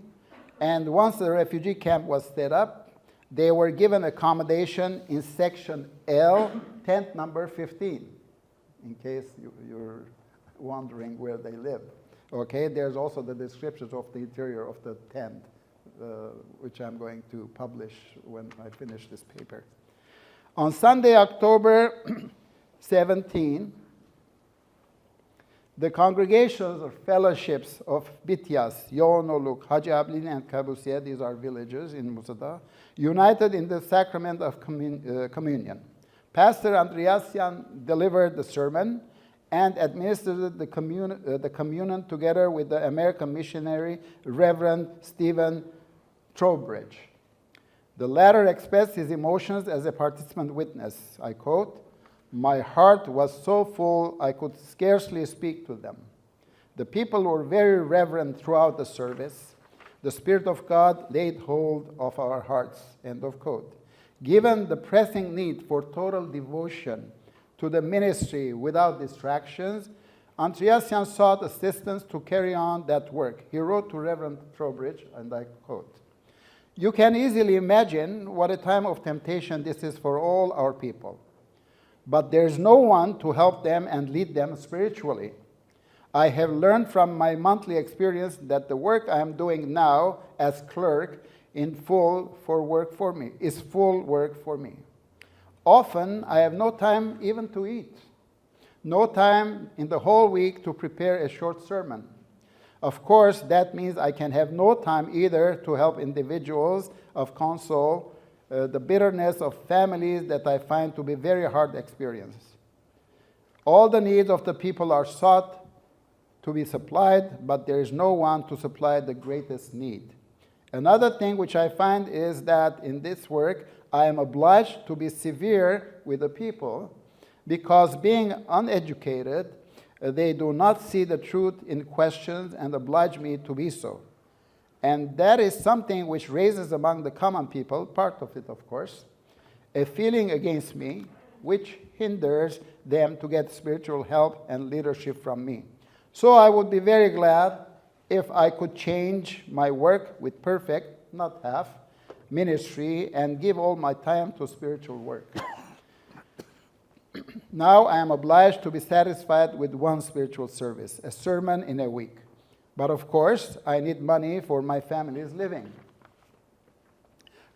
and once the refugee camp was set up, they were given accommodation in section L, tent number 15, in case you're wondering where they live. Okay, there's also the descriptions of the interior of the tent, which I'm going to publish when I finish this paper. On Sunday, October 17, the congregations or fellowships of Bityas, Yoğunoluk, Hacı Ablin, and Kabusiye, these are villages in Musa Dagh, united in the sacrament of communion. Pastor Antreasian delivered the sermon and administered the communion together with the American missionary Reverend Stephen Trowbridge. The latter expressed his emotions as a participant witness. I quote, "My heart was so full I could scarcely speak to them. The people were very reverent throughout the service. The Spirit of God laid hold of our hearts," end of quote. Given the pressing need for total devotion to the ministry without distractions, Antreasian sought assistance to carry on that work. He wrote to Reverend Trowbridge, and I quote, "You can easily imagine what a time of temptation this is for all our people. But there's no one to help them and lead them spiritually. I have learned from my monthly experience that the work I am doing now as clerk is full work for me. Often I have no time even to eat, no time in the whole week to prepare a short sermon. Of course, that means I can have no time either to help individuals of console the bitterness of families that I find to be very hard experience. All the needs of the people are sought to be supplied, but there is no one to supply the greatest need. Another thing which I find is that in this work, I am obliged to be severe with the people because being uneducated, they do not see the truth in questions and oblige me to be so. And that is something which raises among the common people, part of it, of course, a feeling against me, which hinders them to get spiritual help and leadership from me. So I would be very glad if I could change my work with perfect, not half, ministry and give all my time to spiritual work. Now I am obliged to be satisfied with one spiritual service, a sermon in a week. But of course, I need money for my family's living."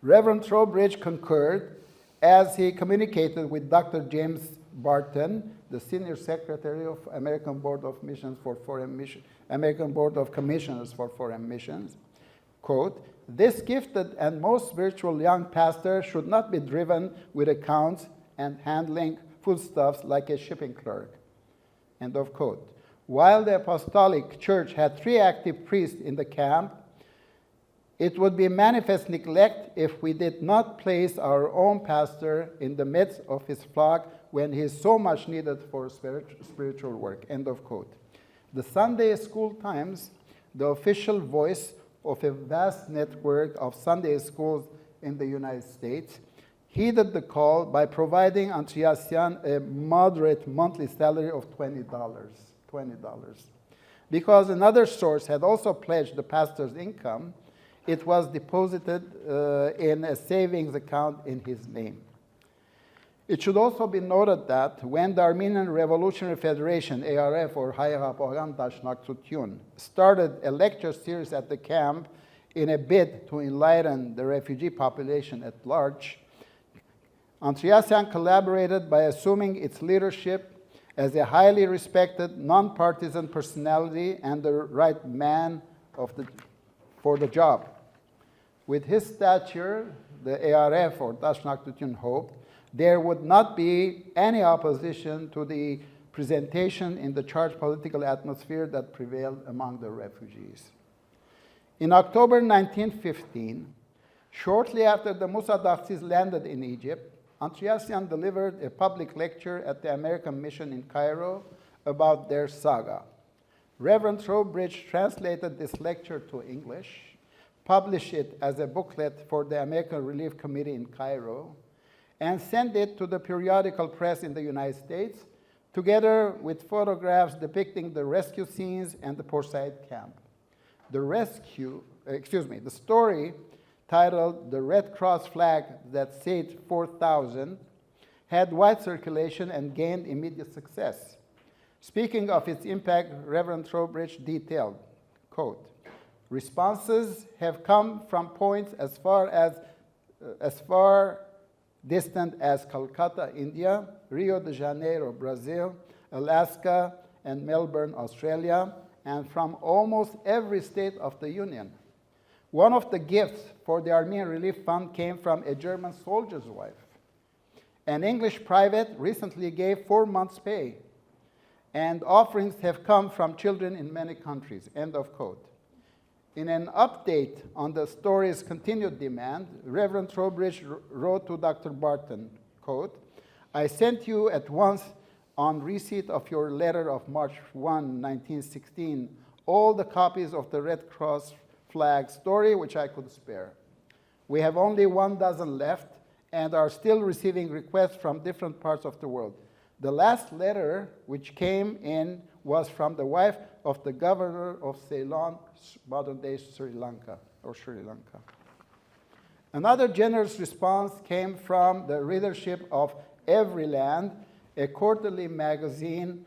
Reverend Trowbridge concurred as he communicated with Dr. James Barton, the Senior Secretary of American Board of Missions for Foreign Mission, American Board of Commissioners for Foreign Missions. Quote, "This gifted and most spiritual young pastor should not be driven with accounts and handling foodstuffs like a shipping clerk." End of quote. While the Apostolic Church had 3 active priests in the camp, it would be manifest neglect if we did not place our own pastor in the midst of his flock when he is so much needed for spiritual work. End of quote. The Sunday School Times, the official voice of a vast network of Sunday schools in the United States, heeded the call by providing Antreasian a moderate monthly salary of $20. Because another source had also pledged the pastor's income, it was deposited in a savings account in his name. It should also be noted that when the Armenian Revolutionary Federation, ARF, or Հայ-Հապաղական Դաշնակցություն, started a lecture series at the camp in a bid to enlighten the refugee population at large, Antreasian collaborated by assuming its leadership as a highly respected, non-partisan personality and the right man for the job. With his stature, the ARF, or Dashnaktutun, hoped there would not be any opposition to the presentation in the charged political atmosphere that prevailed among the refugees. In October 1915, shortly after the Musa Daghs landed in Egypt, Antreasian delivered a public lecture at the American Mission in Cairo about their saga. Reverend Trowbridge translated this lecture to English, published it as a booklet for the American Relief Committee in Cairo, and sent it to the periodical press in the United States, together with photographs depicting the rescue scenes and the Port Said camp. The story, titled "The Red Cross Flag That Saved 4,000, had wide circulation and gained immediate success. Speaking of its impact, Reverend Trowbridge detailed, quote, "Responses have come from points as far distant as Calcutta, India, Rio de Janeiro, Brazil, Alaska, and Melbourne, Australia, and from almost every state of the Union. One of the gifts for the Armenian Relief Fund came from a German soldier's wife. An English private recently gave 4 months' pay, and offerings have come from children in many countries, end of quote. In an update on the story's continued demand, Reverend Trowbridge wrote to Dr. Barton, quote, "I sent you at once on receipt of your letter of March 1, 1916, all the copies of the Red Cross flag story which I could spare. We have only 1 dozen left and are still receiving requests from different parts of the world. The last letter which came in was from the wife of the governor of Ceylon, modern-day Sri Lanka. Another generous response came from the readership of Every Land, a quarterly magazine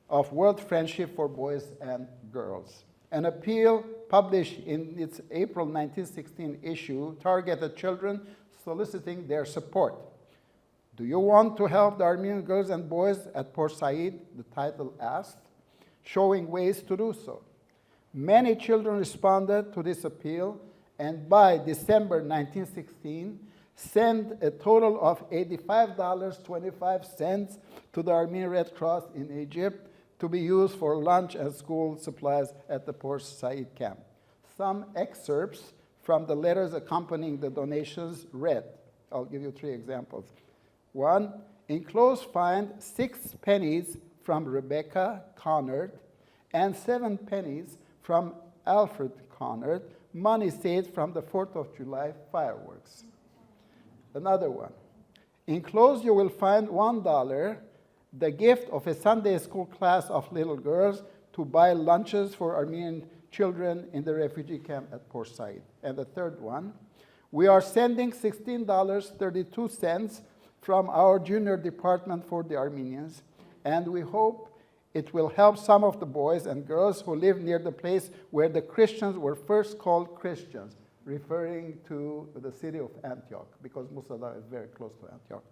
of world friendship for boys and girls. An appeal published in its April 1916 issue targeted children soliciting their support. Do you want to help the Armenian girls and boys at Port Said? The title asked, showing ways to do so. Many children responded to this appeal, and by December 1916, sent a total of $85.25 to the Armenian Red Cross in Egypt to be used for lunch and school supplies at the Port Said camp. Some excerpts from the letters accompanying the donations read. I'll give you 3 examples. 1, enclosed find 6 pennies from Rebecca Connard and 7 pennies from Alfred Connard, money saved from the 4th of July fireworks. Another one, enclosed you will find $1, the gift of a Sunday school class of little girls to buy lunches for Armenian children in the refugee camp at Port Said. And the third one, we are sending $16.32 from our junior department for the Armenians, and we hope it will help some of the boys and girls who live near the place where the Christians were first called Christians, referring to the city of Antioch, because Musa Dagh is very close to Antioch.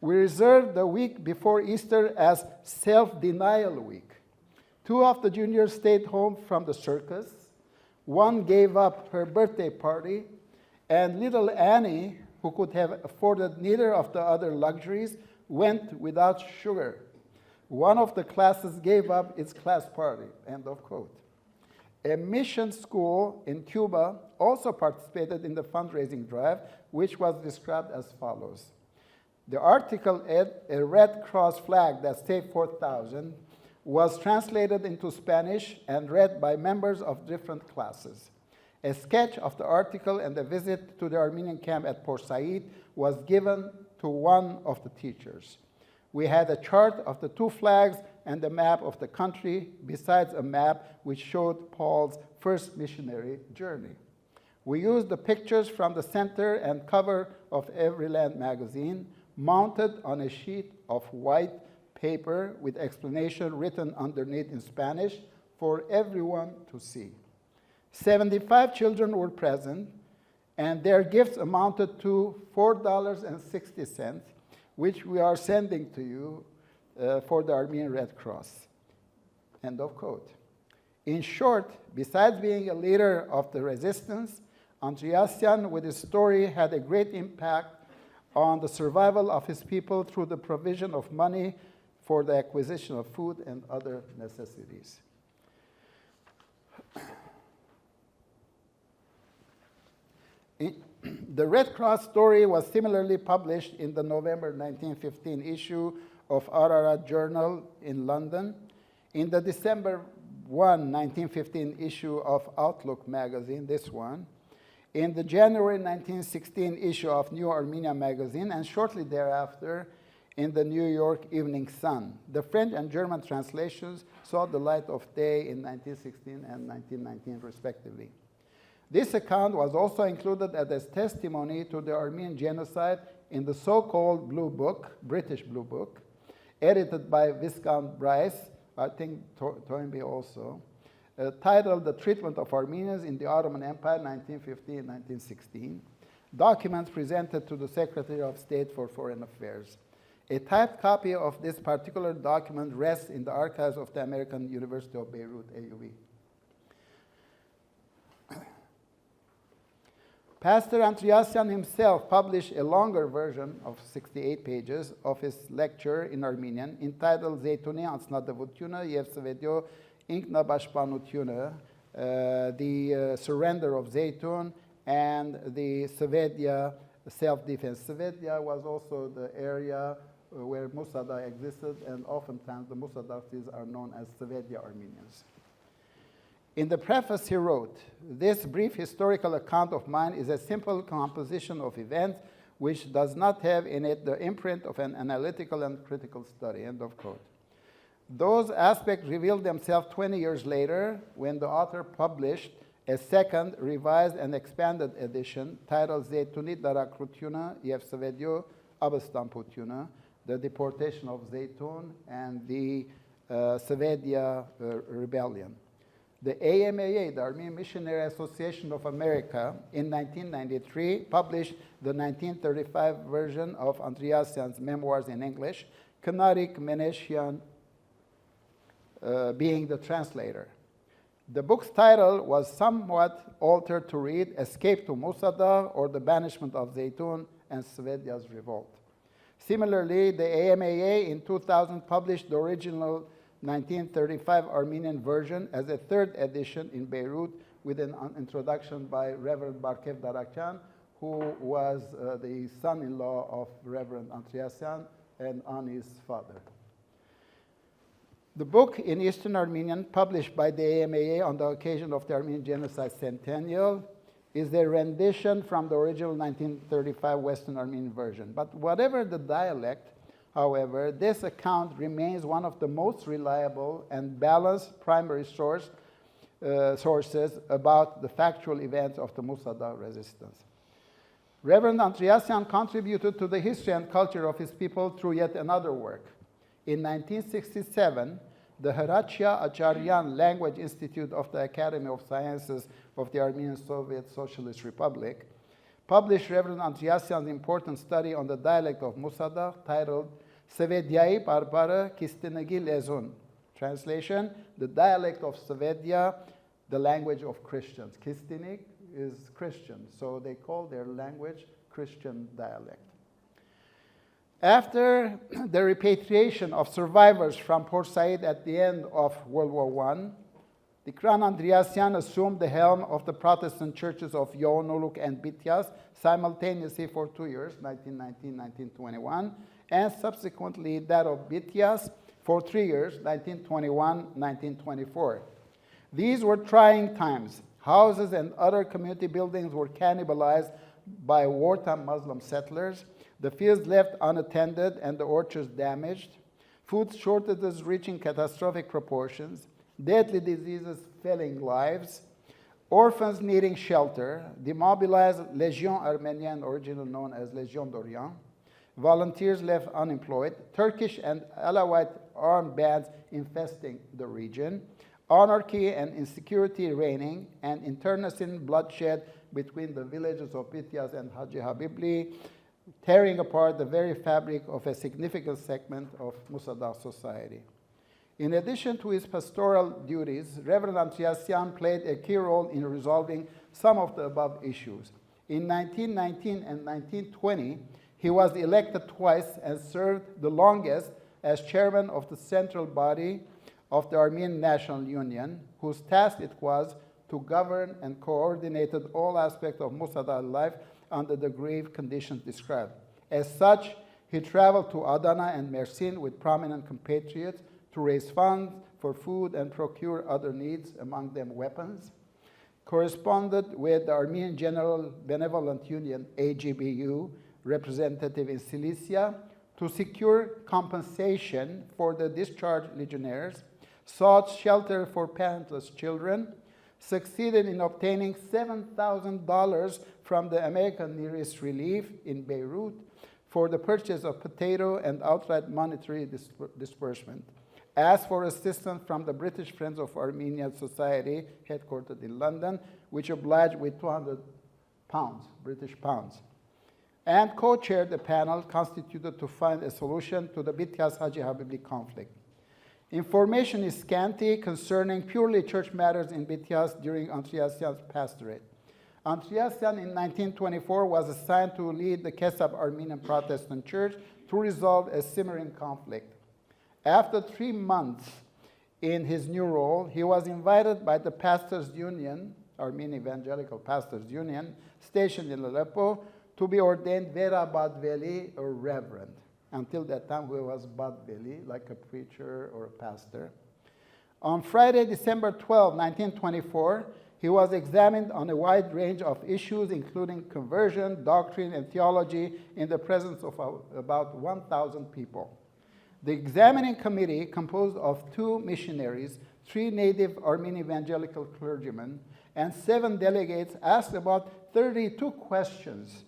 We reserved the week before Easter as self-denial week. 2 of the juniors stayed home from the circus. 1 gave up her birthday party, and little Annie, who could have afforded neither of the other luxuries, went without sugar. 1 of the classes gave up its class party, end of quote. A mission school in Cuba also participated in the fundraising drive, which was described as follows. The article, A Red Cross Flag That Saved 4,000, was translated into Spanish and read by members of different classes. A sketch of the article and the visit to the Armenian camp at Port Said was given to one of the teachers. We had a chart of the 2 flags and a map of the country, besides a map which showed Paul's first missionary journey. We used the pictures from the center and cover of Every Land magazine, mounted on a sheet of white paper with explanation written underneath in Spanish for everyone to see. 75 children were present, and their gifts amounted to $4.60, which we are sending to you for the Armenian Red Cross. End of quote. In short, besides being a leader of the resistance, Antreasian, with his story, had a great impact on the survival of his people through the provision of money for the acquisition of food and other necessities. The Red Cross story was similarly published in the November 1915 issue of Ararat Journal in London, in the December 1, 1915 issue of Outlook magazine, this one, in the January 1916 issue of New Armenia magazine, and shortly thereafter in the New York Evening Sun. The French and German translations saw the light of day in 1916 and 1919, respectively. This account was also included as testimony to the Armenian Genocide in the so-called Blue Book, British Blue Book, edited by Viscount Bryce, I think Toynbee also, titled The Treatment of Armenians in the Ottoman Empire, 1915-1916. documents presented to the Secretary of State for Foreign Affairs. A typed copy of this particular document rests in the archives of the American University of Beirut, AUB. Pastor Antreasian himself published a longer version of 68 pages of his lecture in Armenian entitled Zeytuni Ansnadavutune Yev Svedyo Inknabashpanutune, the surrender of Zeytun and the Svedya self-defense. Svedya was also the area where Musa Dagh existed, and oftentimes the Musa Daghs are known as Svedya Armenians. In the preface he wrote, "This brief historical account of mine is a simple composition of events which does not have in it the imprint of an analytical and critical study," end of quote. Those aspects revealed themselves 20 years later when the author published a second, revised and expanded edition titled Zeytuni Darakrutune Yev Svedyo Abestamputune, the deportation of Zeytun and the Svedya rebellion. The AMAA, the Armenian Missionary Association of America, in 1993 published the 1935 version of Antreasian's memoirs in English, Kanarik Meneshian being the translator. The book's title was somewhat altered to read Escape to Musa Dagh or The Banishment of Zeytun and Svedya's Revolt. Similarly, the AMAA in 2000 published the original 1935 Armenian version as a third edition in Beirut with an introduction by Reverend Barkev Darakyan, who was the son-in-law of Reverend Antreasian and Ani's father. The book in Eastern Armenian, published by the AMAA on the occasion of the Armenian Genocide Centennial, is a rendition from the original 1935 Western Armenian version. But whatever the dialect, however, this account remains one of the most reliable and balanced primary sources about the factual events of the Musa Dagh resistance. Reverend Antreasian contributed to the history and culture of his people through yet another work. In 1967, the Hratchia Acharyan Language Institute of the Academy of Sciences of the Armenian Soviet Socialist Republic published Reverend Antreasian's important study on the dialect of Musa Dagh titled Svedyayi Barbara Kistinegi Lezun. Translation, the dialect of Svedya, the language of Christians. Kistinik is Christian, so they call their language Christian dialect. After the repatriation of survivors from Port Said at the end of World War I, Dikran Antreasian assumed the helm of the Protestant churches of Yoğunoluk and Bityas simultaneously for 2 years, 1919-1921, and subsequently that of Bityas for 3 years, 1921-1924. These were trying times. Houses and other community buildings were cannibalized by wartime Muslim settlers, the fields left unattended and the orchards damaged, food shortages reaching catastrophic proportions, deadly diseases felling lives, orphans needing shelter, demobilized Légion Arménienne, originally known as Légion d'Orient, volunteers left unemployed, Turkish and Alawite armed bands infesting the region, anarchy and insecurity reigning, and internecine bloodshed between the villages of Bityas and Haji Habibli, tearing apart the very fabric of a significant segment of Musa Dagh society. In addition to his pastoral duties, Reverend Antreasian played a key role in resolving some of the above issues. In 1919 and 1920, he was elected twice and served the longest as chairman of the central body of the Armenian National Union, whose task it was to govern and coordinate all aspects of Musa Dagh life under the grave conditions described. As such, he traveled to Adana and Mersin with prominent compatriots to raise funds for food and procure other needs, among them weapons, corresponded with the Armenian General Benevolent Union, AGBU, representative in Cilicia, to secure compensation for the discharged legionnaires, sought shelter for parentless children, succeeded in obtaining $7,000 from the American Nearest Relief in Beirut for the purchase of potato and outright monetary disbursement, asked for assistance from the British Friends of Armenian Society, headquartered in London, which obliged with £200 pounds, British pounds, and co-chaired the panel constituted to find a solution to the Bityas-Hacı Habibli conflict. Information is scanty concerning purely church matters in Bityas during Antreasian's pastorate. Antreasian in 1924 was assigned to lead the Kesab Armenian Protestant Church to resolve a simmering conflict. After 3 months in his new role, he was invited by the Pastors' Union, Armenian Evangelical Pastors' Union, stationed in Aleppo, to be ordained Vera Badveli, or reverend. Until that time, he was Badveli, like a preacher or a pastor. On Friday, December 12, 1924, he was examined on a wide range of issues, including conversion, doctrine, and theology, in the presence of about 1,000 people. The examining committee, composed of 2 missionaries, 3 native Armenian evangelical clergymen, and 7 delegates, asked about 32 questions.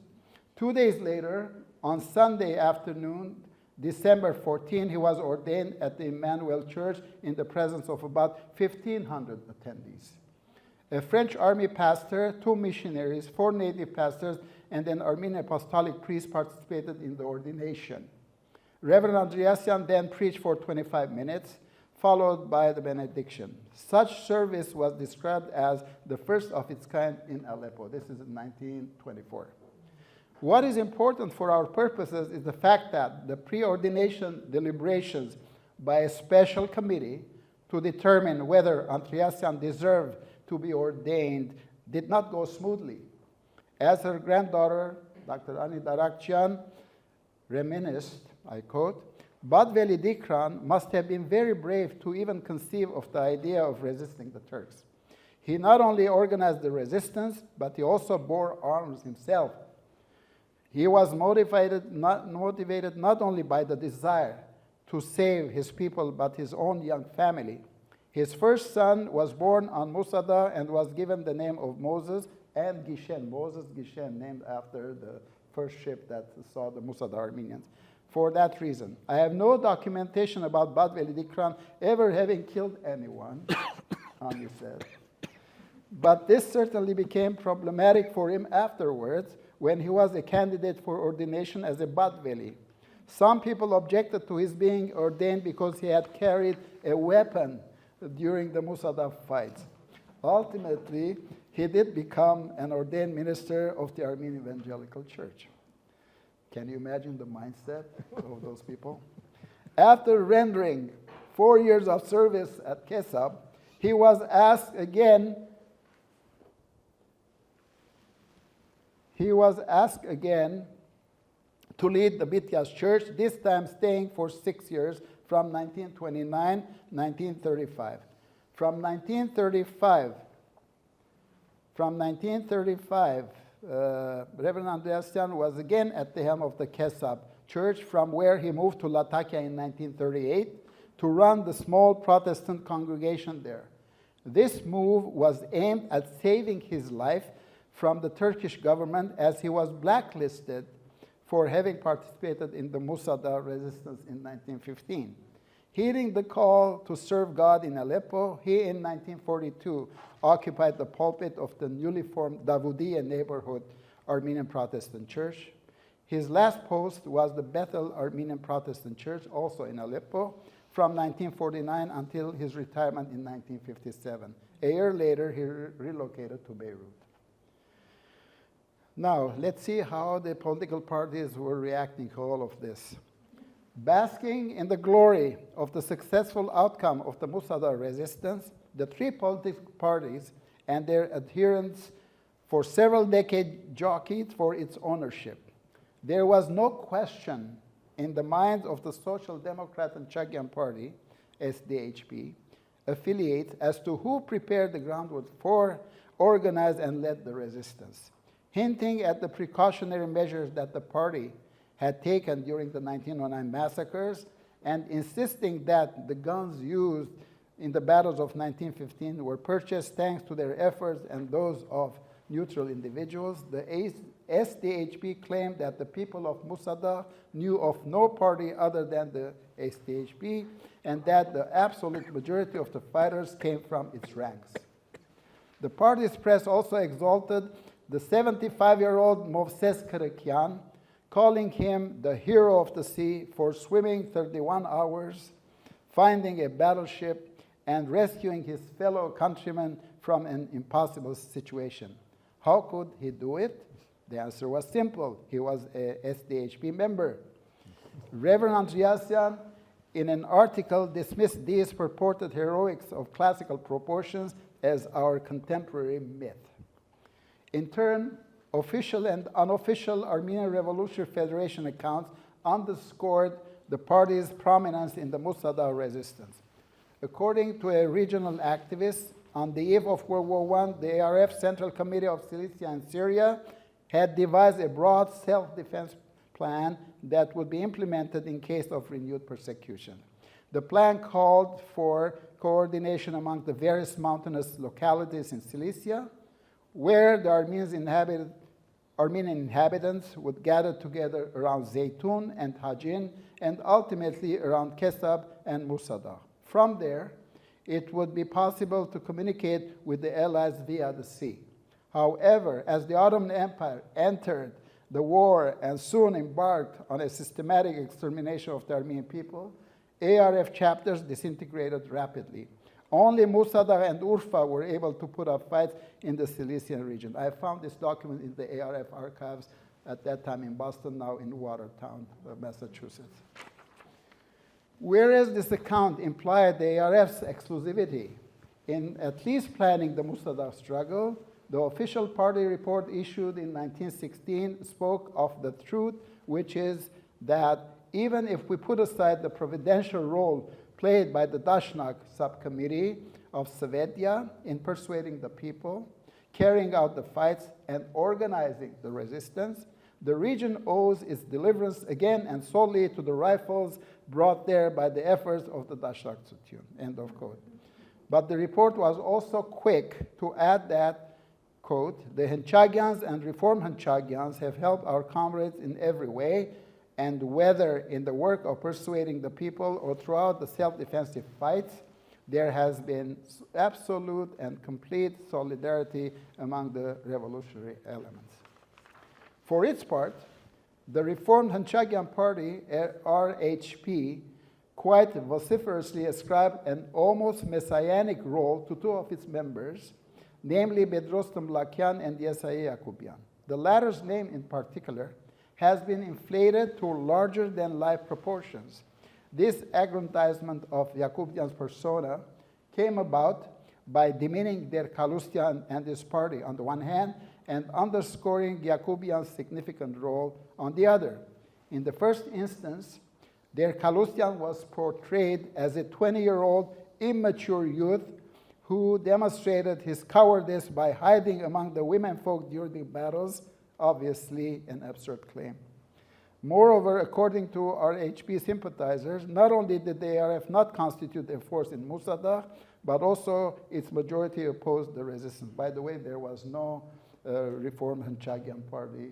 2 days later, on Sunday afternoon, December 14, he was ordained at the Emmanuel Church in the presence of about 1,500 attendees. A French army pastor, 2 missionaries, 4 native pastors, and an Armenian apostolic priest participated in the ordination. Reverend Andreasian then preached for 25 minutes, followed by the benediction. Such service was described as the first of its kind in Aleppo. This is in 1924. What is important for our purposes is the fact that the pre-ordination deliberations by a special committee to determine whether Antreasian deserved to be ordained did not go smoothly. As her granddaughter, Dr. Ani Darakchian, reminisced, I quote, "Badveli Dikran must have been very brave to even conceive of the idea of resisting the Turks. He not only organized the resistance, but he also bore arms himself. He was motivated not only by the desire to save his people, but his own young family. His first son was born on Musa Dagh and was given the name of Moses and Gishen. Moses Gishen, named after the first ship that saw the Musa Dagh Armenians. For that reason, I have no documentation about Badveli Dikran ever having killed anyone," Ani said. But this certainly became problematic for him afterwards when he was a candidate for ordination as a Badveli. Some people objected to his being ordained because he had carried a weapon during the Musa Dagh fights. Ultimately, he did become an ordained minister of the Armenian Evangelical Church. Can you imagine the mindset of those people? After rendering 4 years of service at Kesab, he was asked again to lead the Bityas Church, this time staying for 6 years from 1929 to 1935. From 1935, Reverend Andreasian was again at the helm of the Kesab Church, from where he moved to Latakia in 1938 to run the small Protestant congregation there. This move was aimed at saving his life from the Turkish government, as he was blacklisted for having participated in the Musa Dagh Resistance in 1915. Hearing the call to serve God in Aleppo, he in 1942 occupied the pulpit of the newly formed Davudiya neighborhood Armenian Protestant Church. His last post was the Bethel Armenian Protestant Church, also in Aleppo, from 1949 until his retirement in 1957. A year later, he relocated to Beirut. Now, let's see how the political parties were reacting to all of this. Basking in the glory of the successful outcome of the Musa Dagh resistance, the 3 political parties and their adherents for several decades jockeyed for its ownership. There was no question in the minds of the Social Democrat and Chagyan Party, SDHP, affiliates as to who prepared the groundwork for, organized, and led the resistance. Hinting at the precautionary measures that the party had taken during the 1909 massacres, and insisting that the guns used in the battles of 1915 were purchased thanks to their efforts and those of neutral individuals, the SDHP claimed that the people of Musa Dagh knew of no party other than the SDHP, and that the absolute majority of the fighters came from its ranks. The party's press also exalted the 75-year-old Movses Karakian, calling him the hero of the sea for swimming 31 hours, finding a battleship, and rescuing his fellow countrymen from an impossible situation. How could he do it? The answer was simple. He was a SDHP member. Reverend Andreasian, in an article, dismissed these purported heroics of classical proportions as our contemporary myth. In turn, official and unofficial Armenian Revolutionary Federation accounts underscored the party's prominence in the Musa Dagh Resistance. According to a regional activist, on the eve of World War I, the ARF Central Committee of Cilicia and Syria had devised a broad self-defense plan that would be implemented in case of renewed persecution. The plan called for coordination among the various mountainous localities in Cilicia, where the Armenian inhabitants would gather together around Zeytun and Hajin, and ultimately around Kesab and Musa Dagh. From there, it would be possible to communicate with the Allies via the sea. However, as the Ottoman Empire entered the war and soon embarked on a systematic extermination of the Armenian people, ARF chapters disintegrated rapidly. Only Musa Dagh and Urfa were able to put up fights in the Cilician region. I found this document in the ARF archives at that time in Boston, now in Watertown, Massachusetts. Whereas this account implied the ARF's exclusivity in at least planning the Musa Dagh struggle, the official party report issued in 1916 spoke of the truth, which is that even if we put aside the providential role played by the Dashnak subcommittee of Savedia in persuading the people, carrying out the fights, and organizing the resistance, the region owes its deliverance again and solely to the rifles brought there by the efforts of the Dashnak Sutun, end of quote. But the report was also quick to add that, quote, the Henchagians and Reform Henchagians have helped our comrades in every way, and whether in the work of persuading the people or throughout the self-defensive fights, there has been absolute and complete solidarity among the revolutionary elements. For its part, the Reformed Henchagian Party, RHP, quite vociferously ascribed an almost messianic role to two of its members, namely Bedros Tmlakian and Yesai Yakubian. The latter's name in particular has been inflated to larger-than-life proportions. This aggrandizement of Yakubian's persona came about by demeaning Der Kalustian and his party on the one hand, and underscoring Yakubian's significant role on the other. In the first instance, Der Kalustian was portrayed as a 20-year-old immature youth who demonstrated his cowardice by hiding among the womenfolk during the battles, obviously an absurd claim. Moreover, according to RHP sympathizers, not only did the ARF not constitute a force in Musa Dagh, but also its majority opposed the resistance. By the way, there was no Reform Henchagian Party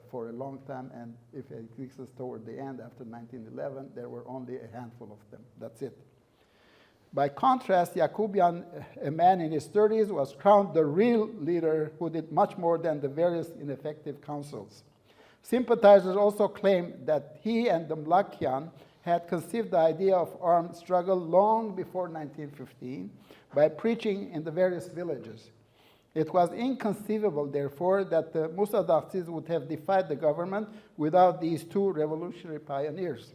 for a long time, and if it exists toward the end, after 1911, there were only a handful of them. That's it. By contrast, Yakubian, a man in his 30s, was crowned the real leader who did much more than the various ineffective councils. Sympathizers also claim that he and Tmlakian had conceived the idea of armed struggle long before 1915 by preaching in the various villages. It was inconceivable, therefore, that the Musa Daghs would have defied the government without these two revolutionary pioneers.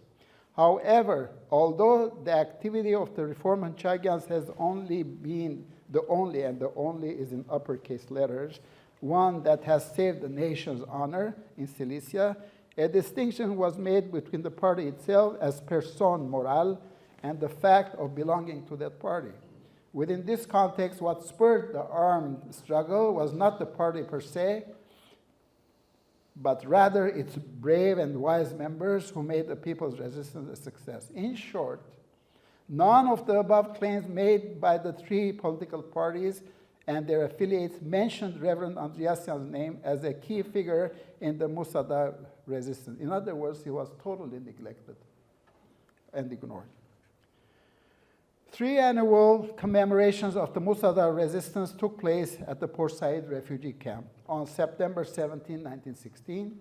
However, although the activity of the Reform Henchagians has only been the only, and the only is in uppercase letters, one that has saved the nation's honor in Cilicia, a distinction was made between the party itself as personne morale and the fact of belonging to that party. Within this context, what spurred the armed struggle was not the party per se, but rather its brave and wise members who made the people's resistance a success. In short, none of the above claims made by the three political parties and their affiliates mentioned Reverend Andreasian's name as a key figure in the Musa Dagh resistance. In other words, he was totally neglected and ignored. 3 annual commemorations of the Musa Dagh Resistance took place at the Port Said refugee camp on September 17, 1916,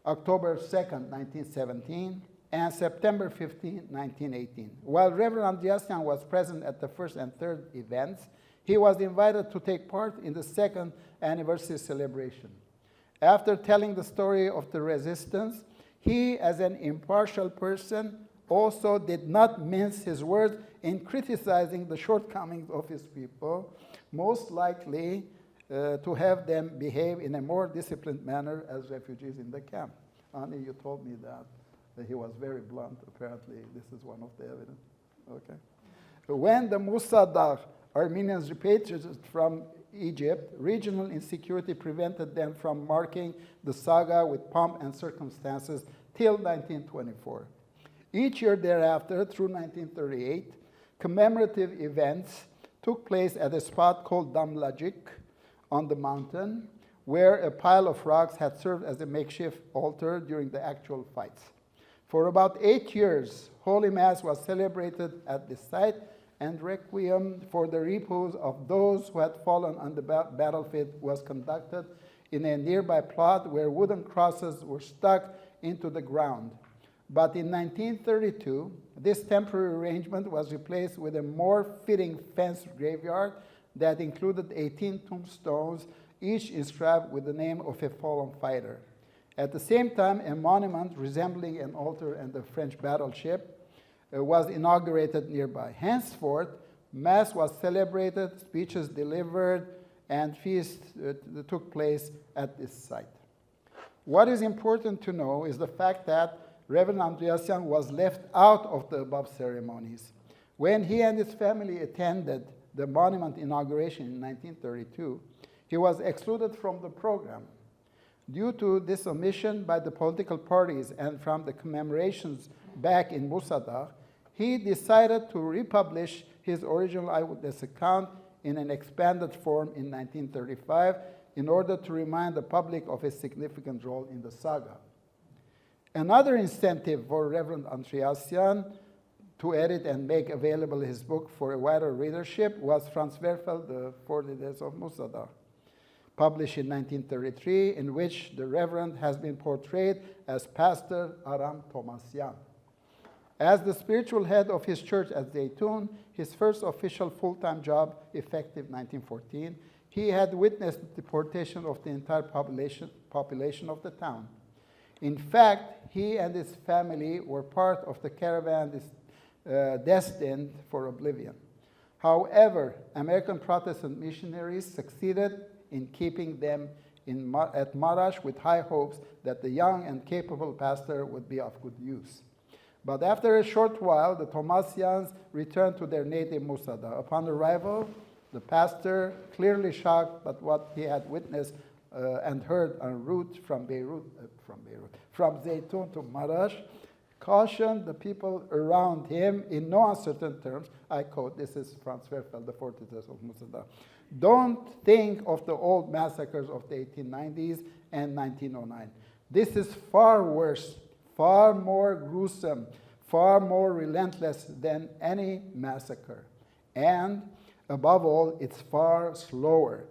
October 2nd, 1917, and September 15, 1918. While Reverend Andreasian was present at the first and third events, he was invited to take part in the second anniversary celebration. After telling the story of the resistance, he, as an impartial person, also did not mince his words in criticizing the shortcomings of his people, most likely to have them behave in a more disciplined manner as refugees in the camp. Ani, you told me that he was very blunt. Apparently, this is one of the evidence. Okay. When the Musa Dagh Armenians repatriated from Egypt, regional insecurity prevented them from marking the saga with pomp and circumstances till 1924. Each year thereafter, through 1938, commemorative events took place at a spot called Damlajik on the mountain, where a pile of rocks had served as a makeshift altar during the actual fights. For about 8 years, Holy Mass was celebrated at this site, and requiem for the repose of those who had fallen on the battlefield was conducted in a nearby plot where wooden crosses were stuck into the ground. But in 1932, this temporary arrangement was replaced with a more fitting fenced graveyard that included 18 tombstones, each inscribed with the name of a fallen fighter. At the same time, a monument resembling an altar and a French battleship was inaugurated nearby. Henceforth, Mass was celebrated, speeches delivered, and feasts took place at this site. What is important to know is the fact that Reverend Andreasian was left out of the above ceremonies. When he and his family attended the monument inauguration in 1932, he was excluded from the program. Due to this omission by the political parties and from the commemorations back in Musa Dagh, he decided to republish his original eyewitness account in an expanded form in 1935 in order to remind the public of his significant role in the saga. Another incentive for Reverend Antreasian to edit and make available his book for a wider readership was Franz Werfel, The 40 Days of Musa Dagh, published in 1933, in which the Reverend has been portrayed as Pastor Aram Thomasian. As the spiritual head of his church at Zeytun, his first official full-time job, effective 1914, he had witnessed the deportation of the entire population of the town. In fact, he and his family were part of the caravan destined for oblivion. However, American Protestant missionaries succeeded in keeping them at Marash with high hopes that the young and capable pastor would be of good use. But after a short while, the Thomasians returned to their native Musa Dagh. Upon arrival, the pastor, clearly shocked by what he had witnessed and heard en route from Zeytun to Marash, cautioned the people around him in no uncertain terms. I quote, this is Franz Werfel, The 40 Days of Musa Dagh. Don't think of the old massacres of the 1890s and 1909. This is far worse, far more gruesome, far more relentless than any massacre. And above all, it's far slower.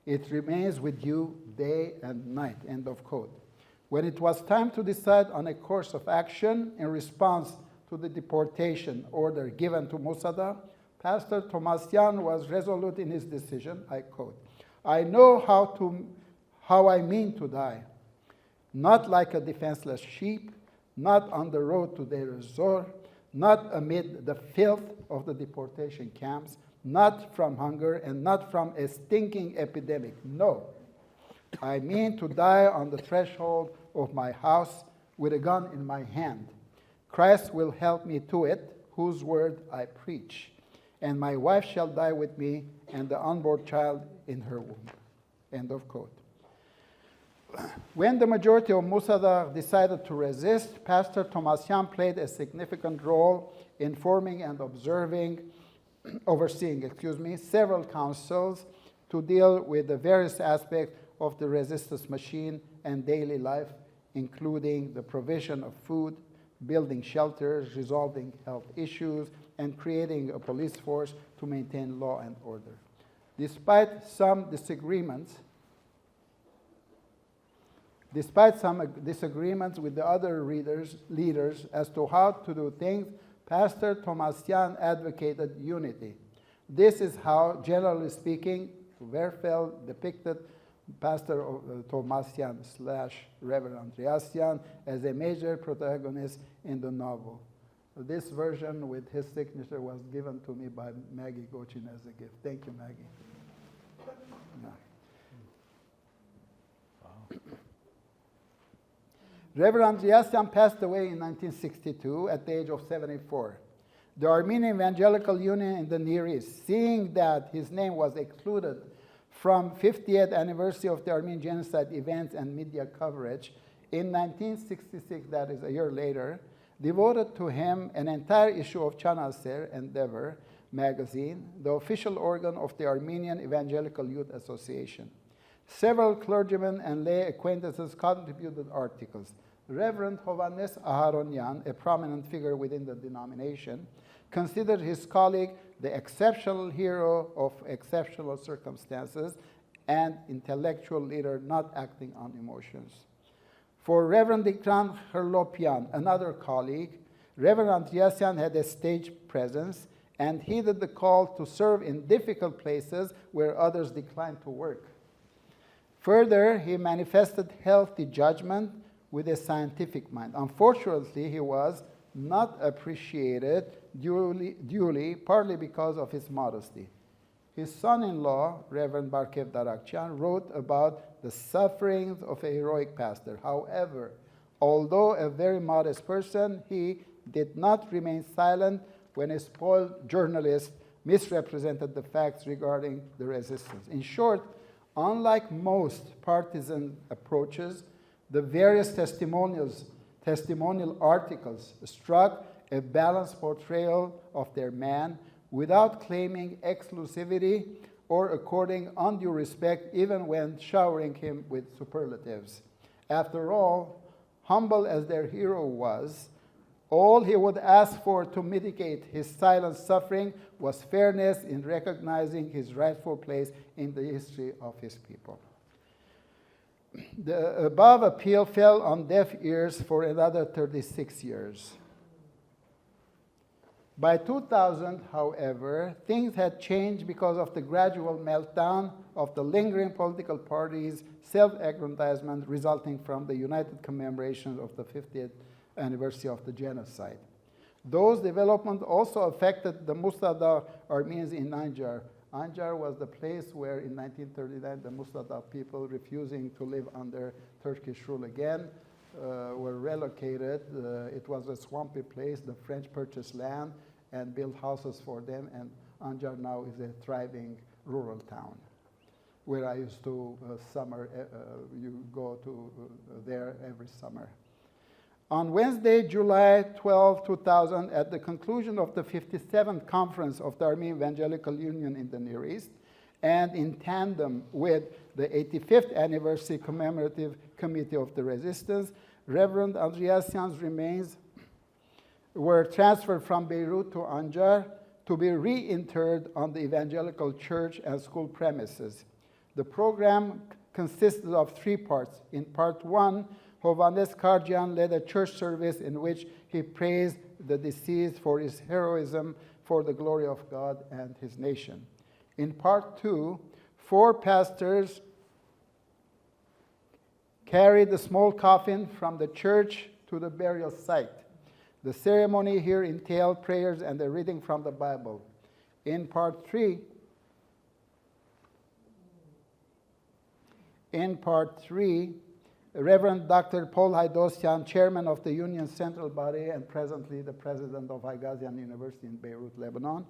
It remains with you day and night, end of quote. When it was time to decide on a course of action in response to the deportation order given to Musa Dagh, Pastor Thomasian was resolute in his decision. I quote, I know how I mean to die, not like a defenseless sheep, not on the road to Deir ez-Zor, not amid the filth of the deportation camps, not from hunger and not from a stinking epidemic. No, I mean to die on the threshold of my house with a gun in my hand. Christ will help me to it, whose word I preach. And my wife shall die with me, and the unborn child in her womb. End of quote. When the majority of Musa Dagh decided to resist, Pastor Thomasian played a significant role in forming and overseeing several councils to deal with the various aspects of the resistance machine and daily life, including the provision of food, building shelters, resolving health issues, and creating a police force to maintain law and order. Despite some disagreements with the other leaders as to how to do things, Pastor Thomasian advocated unity. This is how, generally speaking, Werfel depicted Pastor Thomasian / Reverend Antreasian as a major protagonist in the novel. This version with his signature was given to me by Maggie Gochin as a gift. Thank you, Maggie. Yeah. Wow. Reverend Antreasian passed away in 1962 at the age of 74. The Armenian Evangelical Union in the Near East, seeing that his name was excluded from 50th anniversary of the Armenian Genocide events and media coverage, in 1966, that is a year later, devoted to him an entire issue of Chanaser Endeavor magazine, the official organ of the Armenian Evangelical Youth Association. Several clergymen and lay acquaintances contributed articles. Reverend Hovhannes Aharonyan, a prominent figure within the denomination, considered his colleague the exceptional hero of exceptional circumstances and intellectual leader not acting on emotions. For Reverend Dikran Antreasian, another colleague, Reverend Antreasian had a stage presence and heeded the call to serve in difficult places where others declined to work. Further, he manifested healthy judgment with a scientific mind. Unfortunately, he was not appreciated duly, partly because of his modesty. His son-in-law, Reverend Barkev Darakchian, wrote about the sufferings of a heroic pastor. However, although a very modest person, he did not remain silent when a spoiled journalist misrepresented the facts regarding the resistance. In short, unlike most partisan approaches, the various testimonial articles struck a balanced portrayal of their man without claiming exclusivity or according undue respect even when showering him with superlatives. After all, humble as their hero was, all he would ask for to mitigate his silent suffering was fairness in recognizing his rightful place in the history of his people. The above appeal fell on deaf ears for another 36 years. By 2000, however, things had changed because of the gradual meltdown of the lingering political parties' self-aggrandizement resulting from the united commemoration of the 50th anniversary of the genocide. Those developments also affected the Musa Dagh Armenians in Anjar. Anjar was the place where in 1939 the Musa Dagh people refusing to live under Turkish rule again were relocated. It was a swampy place. The French purchased land and built houses for them, and Anjar now is a thriving rural town where I used to you go to there every summer. On Wednesday, July 12, 2000, at the conclusion of the 57th Conference of the Armenian Evangelical Union in the Near East, and in tandem with the 85th Anniversary Commemorative Committee of the Resistance, Reverend Antreasian's remains were transferred from Beirut to Anjar to be reinterred on the Evangelical Church and school premises. The program consisted of 3 parts. In part 1, Hovhannes Karjian led a church service in which he praised the deceased for his heroism for the glory of God and his nation. In part 2, 4 pastors carried the small coffin from the church to the burial site. The ceremony here entailed prayers and a reading from the Bible. In part 3, Reverend Dr. Paul Haidosian, chairman of the Union Central Body and presently the president of Haigazian University in Beirut, Lebanon,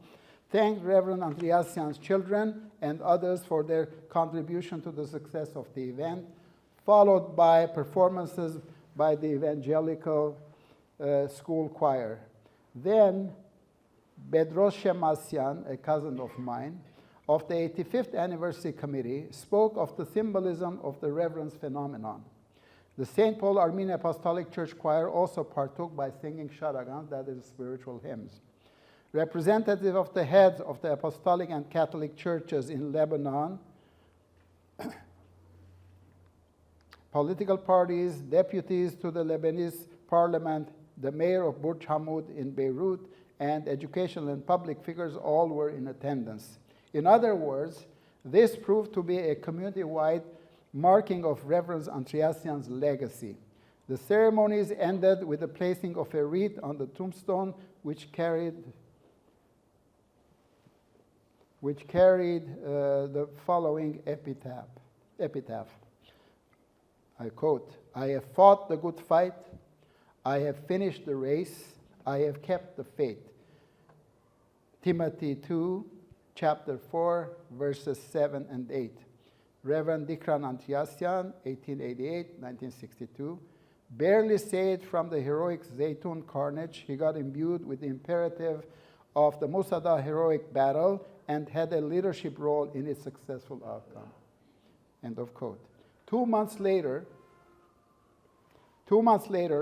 thanked Reverend Antreasian's children and others for their contribution to the success of the event, followed by performances by the Evangelical school choir. Then Bedros Shemmassian, a cousin of mine, of the 85th Anniversary Committee, spoke of the symbolism of the reverence phenomenon. The St. Paul Armenian Apostolic Church Choir also partook by singing sharagan, that is, spiritual hymns. representative of the heads of the Apostolic and Catholic churches in Lebanon, political parties, deputies to the Lebanese parliament, the mayor of Burj Hamud in Beirut, and educational and public figures all were in attendance. In other words, this proved to be a community-wide marking of Reverend Antreasian's legacy. The ceremonies ended with the placing of a wreath on the tombstone, which carried the following epitaph. I quote, "I have fought the good fight, I have finished the race, I have kept the faith." Timothy 2, chapter 4, verses 7 and 8. Reverend Dikran Antreasian, 1888-1962, barely saved from the heroic Zaytun carnage, he got imbued with the imperative of the Musa Dagh heroic battle and had a leadership role in its successful outcome. End of quote. 2 months later,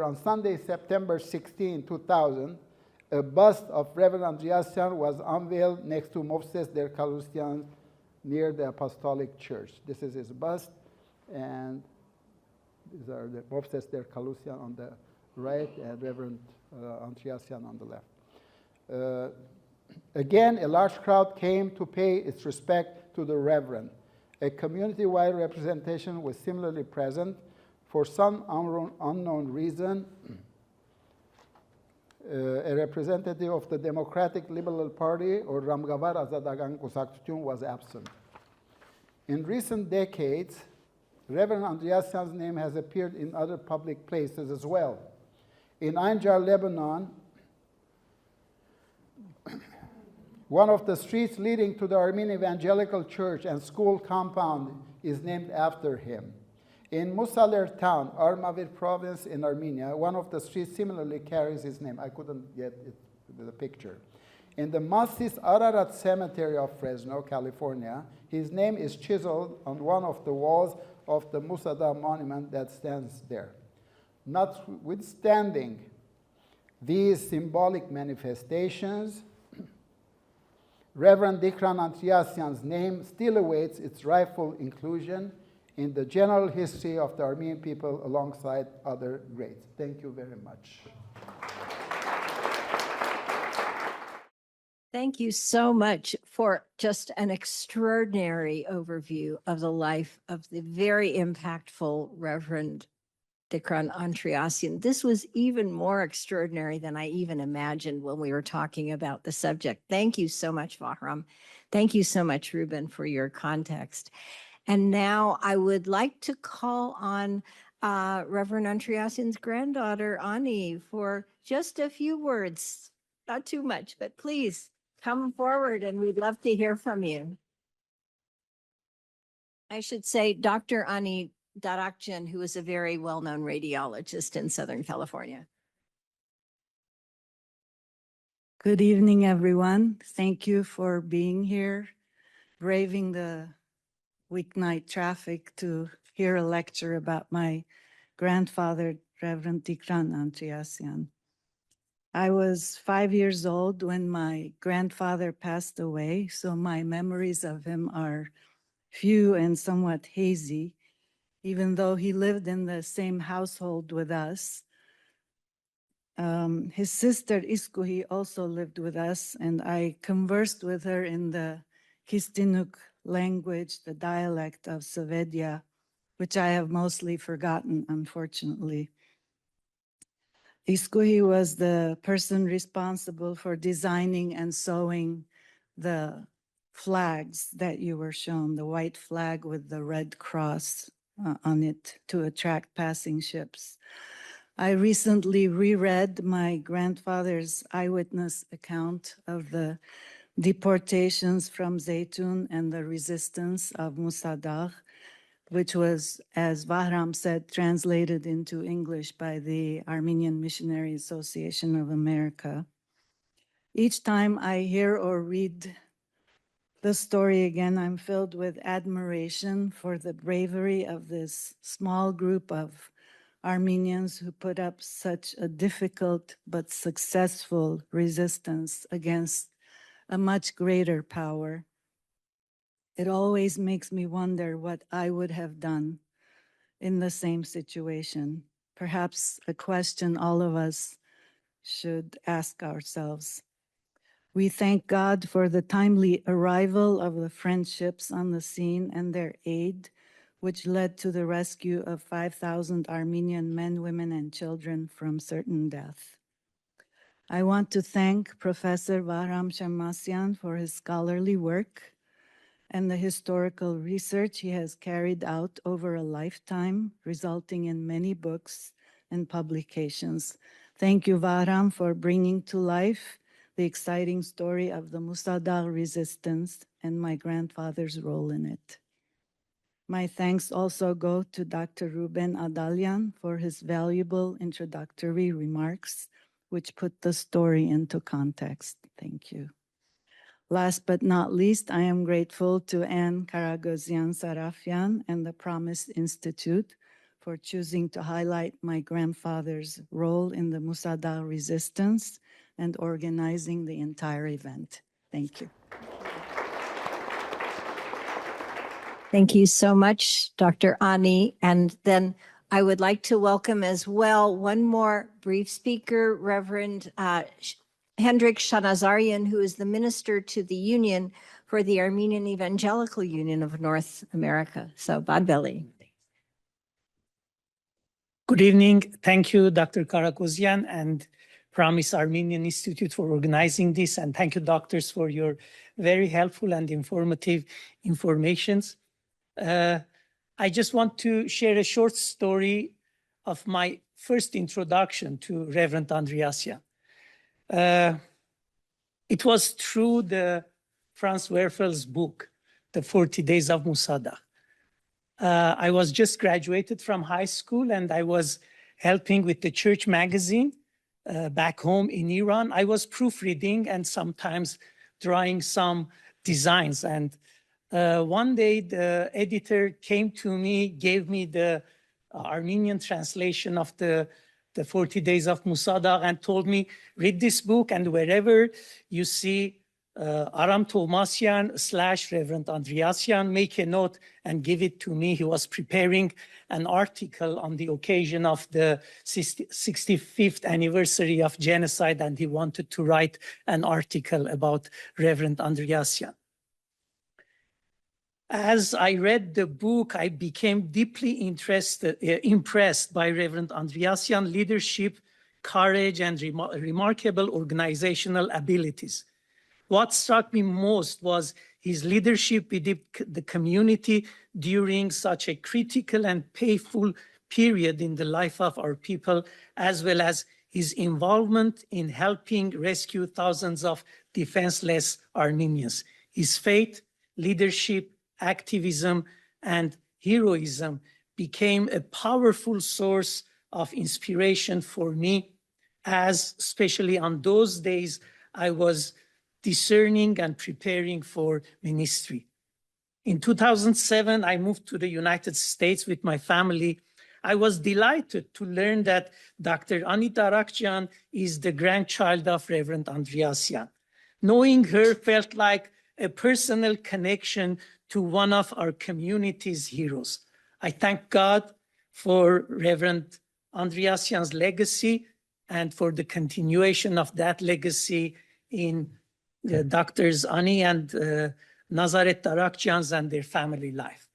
on Sunday, September 16, 2000, a bust of Reverend Andreasian was unveiled next to Moses Der Kalustian near the Apostolic Church. This is his bust, and these are the Moses Der Kalustian on the right and Reverend Andreasian on the left. Again, a large crowd came to pay its respect to the Reverend. A community-wide representation was similarly present. For some unknown reason, a representative of the Democratic Liberal Party, or Ramgavar Azadagan Kusaktutyun, was absent. In recent decades, Reverend Andreasian's name has appeared in other public places as well. In Ain Jar, Lebanon, one of the streets leading to the Armenian Evangelical Church and school compound is named after him. In Musa Ler town, Armavir province in Armenia, one of the streets similarly carries his name. I couldn't get the picture. In the Masis Ararat Cemetery of Fresno, California, his name is chiseled on one of the walls of the Musa Dagh monument that stands there. Notwithstanding these symbolic manifestations, Reverend Dikran Antreasian's name still awaits its rightful inclusion in the general history of the Armenian people alongside other greats. Thank you very much. Thank you so much for just an extraordinary overview of the life of the very impactful Reverend Dikran Antreasian. This was even more extraordinary than I even imagined when we were talking about the subject. Thank you so much, Vahram. Thank you so much, Rouben, for your context. And now I would like to call on Reverend Antreasian's granddaughter, Ani, for just a few words. Not too much, but please come forward and we'd love to hear from you. I should say Dr. Ani Darakjan, who is a very well-known radiologist in Southern California. Good evening, everyone. Thank you for being here, braving the weeknight traffic to hear a lecture about my grandfather, Reverend Dikran Antreasian. I was 5 years old when my grandfather passed away, so my memories of him are few and somewhat hazy, even though he lived in the same household with us. His sister Iskuhi also lived with us, and I conversed with her in the Kistinuk language, the dialect of Savedia, which I have mostly forgotten, unfortunately. Iskuhi was the person responsible for designing and sewing the flags that you were shown, the white flag with the red cross on it to attract passing ships. I recently reread my grandfather's eyewitness account of the deportations from Zaytun and the resistance of Musa Dagh, which was, as Vahram said, translated into English by the Armenian Missionary Association of America. Each time I hear or read the story again, I'm filled with admiration for the bravery of this small group of Armenians who put up such a difficult but successful resistance against a much greater power. It always makes me wonder what I would have done in the same situation. Perhaps a question all of us should ask ourselves. We thank God for the timely arrival of the friendships on the scene and their aid, which led to the rescue of 5,000 Armenian men, women, and children from certain death. I want to thank Professor Vahram Shemmassian for his scholarly work and the historical research he has carried out over a lifetime, resulting in many books and publications. Thank you, Vahram, for bringing to life the exciting story of the Musa Dagh Resistance and my grandfather's role in it. My thanks also go to Dr. Rouben Adalian for his valuable introductory remarks, which put the story into context. Thank you. Last but not least, I am grateful to Anne Karagosian-Sarafian and the Promise Institute for choosing to highlight my grandfather's role in the Musa Dagh Resistance and organizing the entire event. Thank you. Thank you so much, Dr. Ani. And then I would like to welcome as well one more brief speaker, Reverend Hendrik Shanazarian, who is the minister to the Union for the Armenian Evangelical Union of North America. So, Badveli. Good evening. Thank you, Dr. Karagosian and Promise Armenian Institute for organizing this. And thank you, doctors, for your very helpful and informative informations. I just want to share a short story of my first introduction to Reverend Andreasian. It was through the Franz Werfel's book, The 40 Days of Musa Dagh. I was just graduated from high school and I was helping with the church magazine back home in Iran. I was proofreading and sometimes drawing some designs. And one day the editor came to me, gave me the Armenian translation of the 40 Days of Musa Dagh and told me, read this book and wherever you see Aram Tomasian / Reverend Andreasian, make a note and give it to me. He was preparing an article on the occasion of the 65th anniversary of genocide, and he wanted to write an article about Reverend Andreasian. As I read the book, I became deeply impressed by Reverend Andreasian's leadership, courage, and remarkable organizational abilities. What struck me most was his leadership with the community during such a critical and painful period in the life of our people, as well as his involvement in helping rescue thousands of defenseless Armenians. His faith, leadership, activism, and heroism became a powerful source of inspiration for me, as especially on those days I was discerning and preparing for ministry. In 2007, I moved to the United States with my family. I was delighted to learn that Dr. Ani Darakjian is the grandchild of Reverend Andreasian. Knowing her felt like a personal connection to one of our community's heroes. I thank God for Reverend Andreasian's legacy and for the continuation of that legacy in Doctors Ani and Nazaret Darakjians and their family life.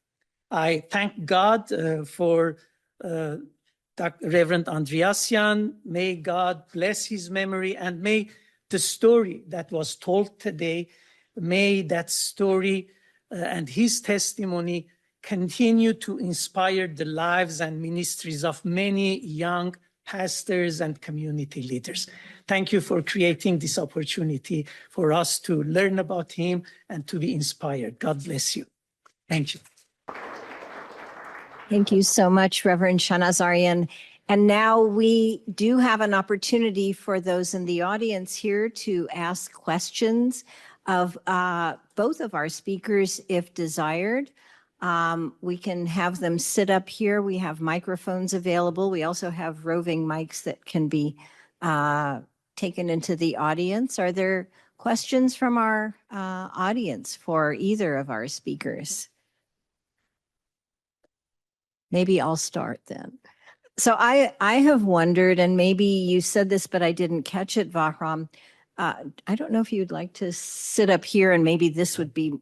I thank God for Reverend Andreasian. May God bless his memory, and may the story that was told today, may that story and his testimony continue to inspire the lives and ministries of many young pastors and community leaders. Thank you for creating this opportunity for us to learn about him and to be inspired. God bless you. Thank you. Thank you so much, Reverend Shanazarian. And now we do have an opportunity for those in the audience here to ask questions of both of our speakers if desired. We can have them sit up here. We have microphones available. We also have roving mics that can be taken into the audience. Are there questions from our audience for either of our speakers? Maybe I'll start then. So I have wondered, and maybe you said this, but I didn't catch it, Vahram. I don't know if you'd like to sit up here and maybe this would be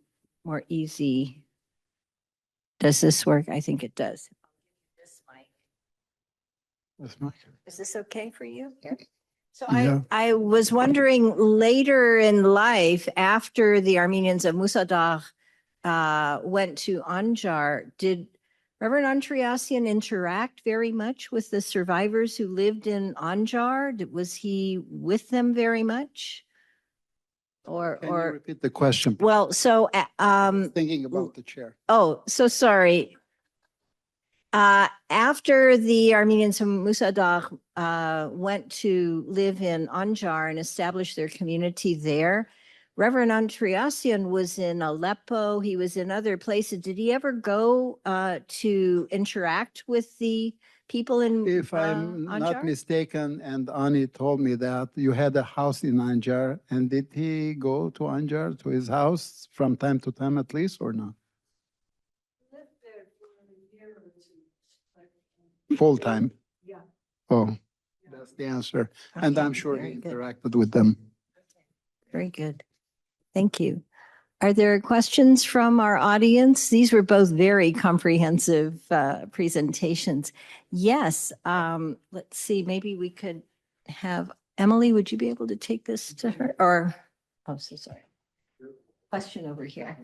more easy. Does this work? I think it does. This mic. Is this okay for you? So Yeah. I was wondering later in life, after the Armenians of Musa Dagh went to Anjar, did Reverend Antreasian interact very much with the survivors who lived in Anjar? Was he with them very much? Can you repeat the question? Well, so Thinking about the chair. oh, so sorry. After the Armenians from Musa Dagh went to live in Anjar and establish their community there, Reverend Antreasian was in Aleppo. He was in other places. Did he ever go to interact with the people in If I'm not Anjar? mistaken, and Ani told me that you had a house in Anjar, and did he go to Anjar, to his house from time to time at least, or not? Full time? Yeah. Oh, that's the answer. And Okay, I'm sure very he good. interacted with them. Very good. Thank you. Are there questions from our audience? These were both very comprehensive presentations. Yes, let's see, maybe we could have, Emily, would you be able to take this to her? Or, oh, so sorry. Question over here.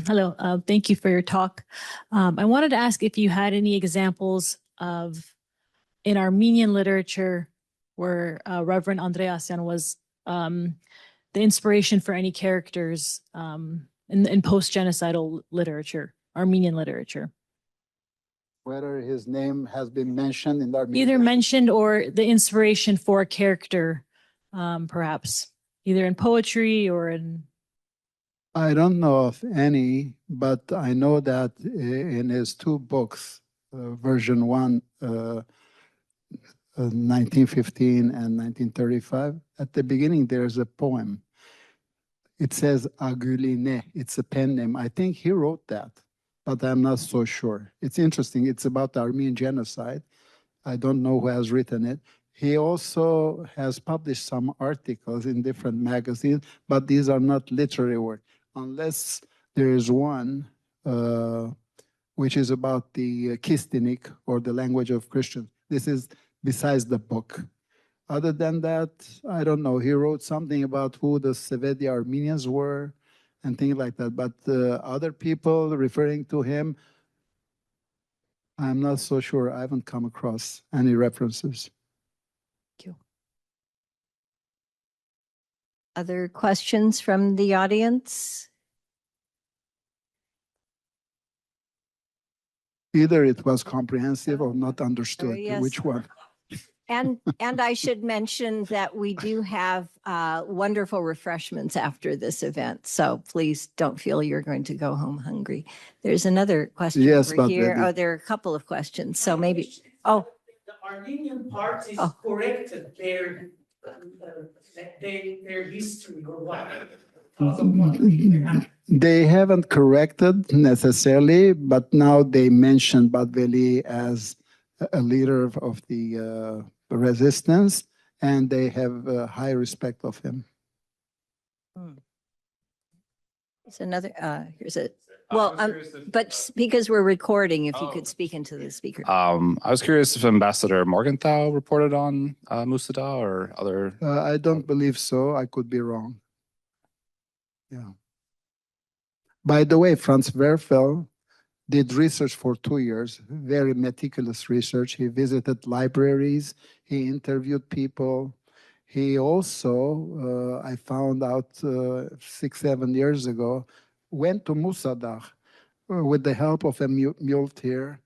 Hello, thank you for your talk. I wanted to ask if you had any examples of in Armenian literature where Reverend Andreasian was the inspiration for any characters in post-genocidal literature, Armenian literature. Whether his name has been mentioned in the Armenian. Either mentioned or the inspiration for a character, perhaps, either in poetry or in... I don't know of any, but I know that in his two books, version one, 1915 and 1935, at the beginning there's a poem. It says Aguline, it's a pen name. I think he wrote that, but I'm not so sure. It's interesting, it's about the Armenian Genocide. I don't know who has written it. He also has published some articles in different magazines, but these are not literary work, unless there is one which is about the Kistinik, or the language of Christians. This is besides the book. Other than that, I don't know. He wrote something about who the Sevedi Armenians were and things like that. But other people referring to him, I'm not so sure. I haven't come across any references. Thank you. Other questions from the audience? Either it was comprehensive or not understood. yes. Which one? And I should mention that we do have wonderful refreshments after this event. So please don't feel you're going to go home hungry. There's another question Yes, over but here. maybe- Oh, there are a couple of questions. So maybe, oh, The Armenian parties Oh. corrected their history or what? They haven't corrected necessarily, but now they mention Badveli as a leader of the resistance, and they have high respect of him. it's another, here's a, well, but because we're recording, if you could speak into the speaker. I was curious if Ambassador Morgenthau reported on Musa Dagh or other. I don't believe so. I could be wrong. Yeah. By the way, Franz Werfel did research for 2 years, very meticulous research. He visited libraries, he interviewed people. He also, I found out 6-7 years ago, went to Musa Dagh with the help of a muleteer,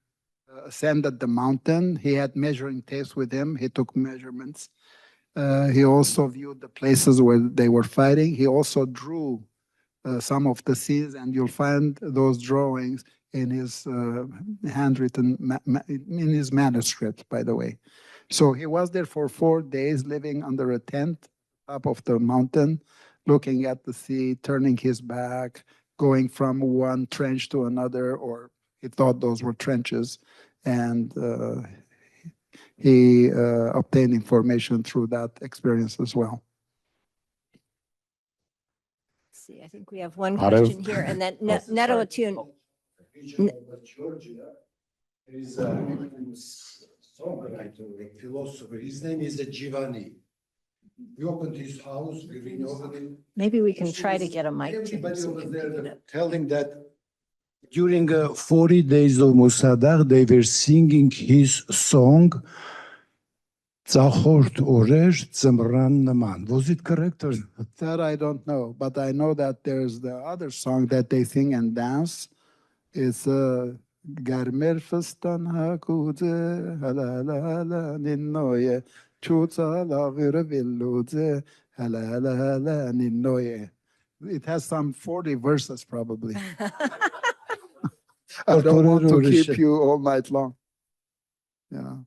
ascended the mountain. He had measuring tapes with him. He took measurements. He also viewed the places where they were fighting. He also drew some of the scenes, and you'll find those drawings in his handwritten, in his manuscript, by the way. So he was there for 4 days, living under a tent top of the mountain, looking at the sea, turning his back, going from one trench to another, or he thought those were trenches, and he obtained information through that experience as well. Let's see, I think we have one Out of- question here, and then Neto Tune. Georgia, there is a famous songwriter, a philosopher. His name is Giovanni. We opened his house. Maybe we can try to get a mic to him Everybody so we over can there pick it up. telling that during 40 days of Musa Dagh, they were singing his song. Was it correct? Or? That I don't know, but I know that there's the other song that they sing and dance. It's Garmer Fastan Hakuze Halala Ninoye Chuta Villaviluze Halala Ninoye. It has some 40 verses probably. I don't want to keep you all night long. Yeah.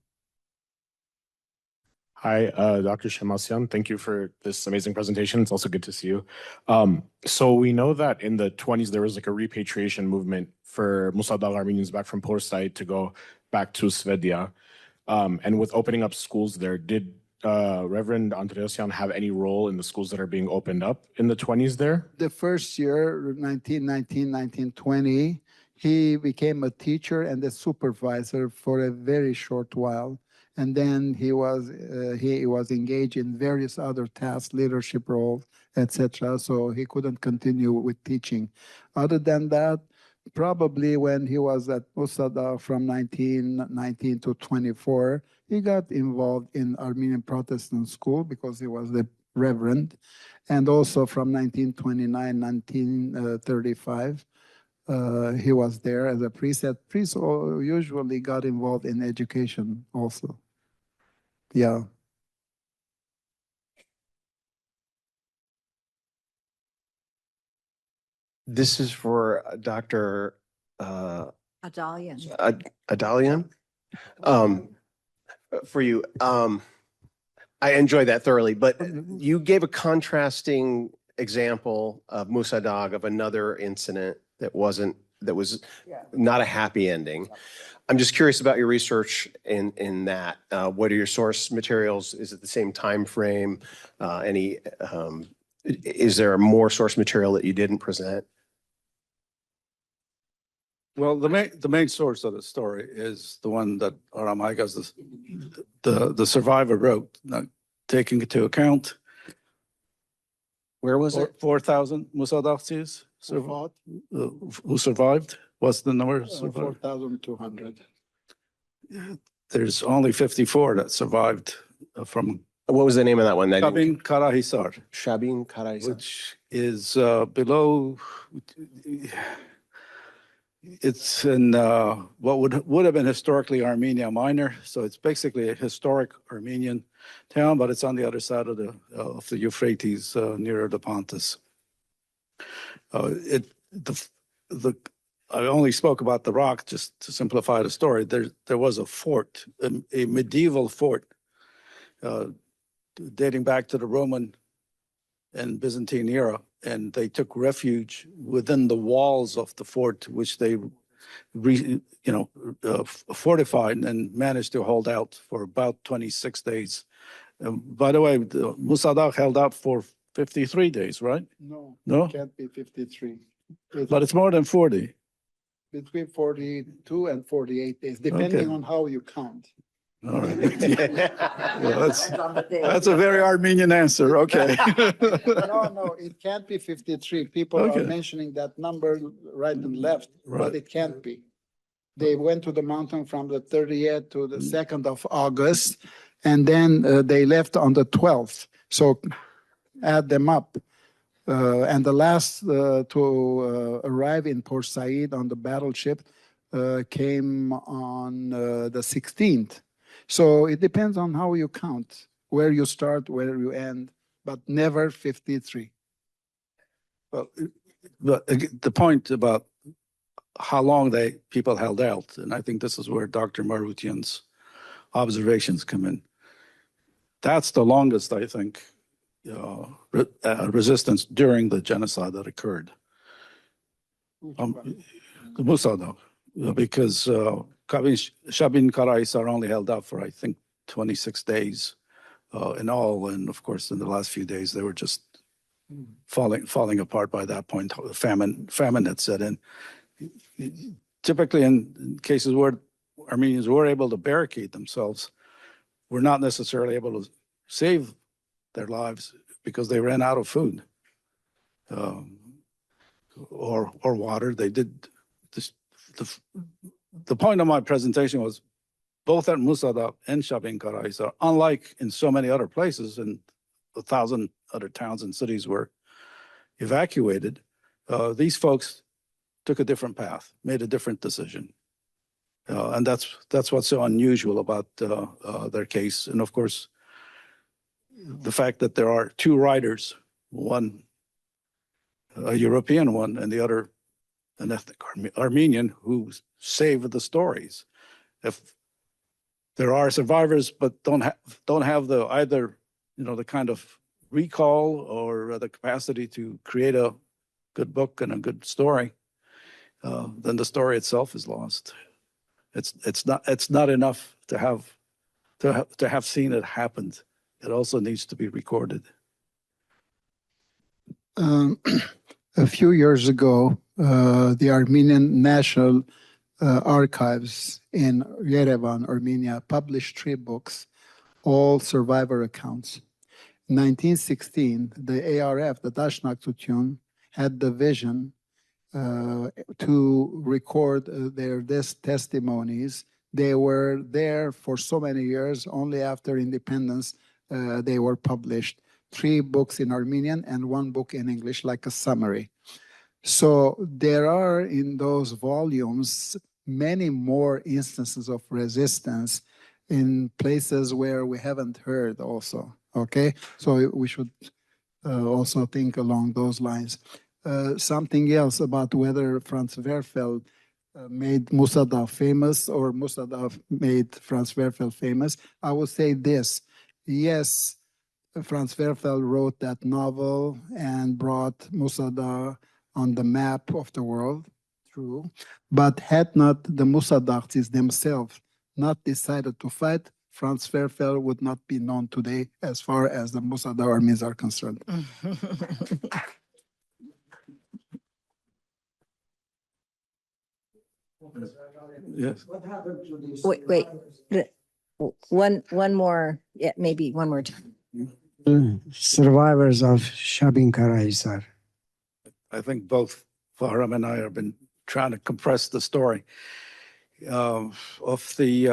Hi, Dr. Shemmassian. Thank you for this amazing presentation. It's also good to see you. So we know that in the 20s, there was like a repatriation movement for Musa Dagh Armenians back from Porsche to go back to Svedia. And with opening up schools there, did Reverend Antreasian have any role in the schools that are being opened up in the 20s there? The first year, 1919, 1920, he became a teacher and a supervisor for a very short while. And then he was engaged in various other tasks, leadership roles, etc. So he couldn't continue with teaching. Other than that, probably when he was at Musa Dagh from 1919 to 24, he got involved in Armenian Protestant school because he was the reverend. And also from 1929, 1935, he was there as a priest. Priests usually got involved in education also. Yeah. This is for Dr. Adalian. Adalian. For you, I enjoyed that thoroughly, but you gave a contrasting example of Musa Dagh of another incident that was not a happy ending. I'm just curious about your research in that. What are your source materials? Is it the same time frame? Is there more source material that you didn't present? Well, the main source of the story is the one that Aramaigas, the survivor, wrote, taking into account. Where was it? 4,000 Musa Daghs who survived. What's the number? 4,200. There's only 54 that survived from What was the name of that one? Shabin Karahisar, Shabin Karahisar. which is below. It's in what would have been historically Armenia Minor, so it's basically a historic Armenian town, but it's on the other side of the Euphrates, nearer the Pontus. I only spoke about the rock just to simplify the story. There was a fort, a medieval fort, dating back to the Roman and Byzantine era, and they took refuge within the walls of the fort, which they fortified and managed to hold out for about 26 days. By the way, Musa Dagh held out for 53 days, right? No, No? it can't be 53. But it's more than 40. Between 42 and 48 days, depending on how you count. All right. Yeah, that's a very Armenian answer. Okay. No, it can't be 53. People are Okay. mentioning that number right and left, but Right. it can't be. They went to the mountain from the 30th to the 2nd of August, and then they left on the 12th. So add them up. And the last to arrive in Port Said on the battleship came on the 16th. So it depends on how you count. where you start, where you end, but never 53. Well, the point about how long people held out, and I think this is where Dr. Marutian's observations come in. That's the longest, I think, resistance during the genocide that occurred. The Musa Dagh, because Shabin Karahisar only held out for, I think, 26 days in all, and of course, in the last few days, they were just falling apart by that point. Famine had set in. Typically, in cases where Armenians were able to barricade themselves, were not necessarily able to save their lives because they ran out of food or water. They did this. The point of my presentation was both at Musa Dagh and Shabin Karahisar, unlike in so many other places, and 1,000 other towns and cities were evacuated, these folks took a different path, made a different decision. And that's what's so unusual about their case. And of course, the fact that there are two writers, one a European one and the other an ethnic Armenian, who saved the stories. If there are survivors but don't have the either the kind of recall or the capacity to create a good book and a good story, then the story itself is lost. It's not enough to have seen it happen. It also needs to be recorded. A few years ago, the Armenian National Archives in Yerevan, Armenia, published 3 books, all survivor accounts. In 1916, the ARF, the Dashnak Tutun, had the vision to record their testimonies. They were there for so many years. Only after independence, they were published. 3 books in Armenian and 1 book in English, like a summary. So there are in those volumes many more instances of resistance in places where we haven't heard also, okay? So we should also think along those lines. Something else about whether Franz Werfel made Musa Dagh famous or Musa Dagh made Franz Werfel famous. I would say this: yes, Franz Werfel wrote that novel and brought Musa Dagh on the map of the world, true. But had not the Musa Daghs themselves not decided to fight, Franz Werfel would not be known today as far as the Musa Dagh armies are concerned. Yes. What happened to these? Wait. One more, yeah, maybe one more time. Survivors of Shabin Karahisar. I think both Vahram and I have been trying to compress the story. Of the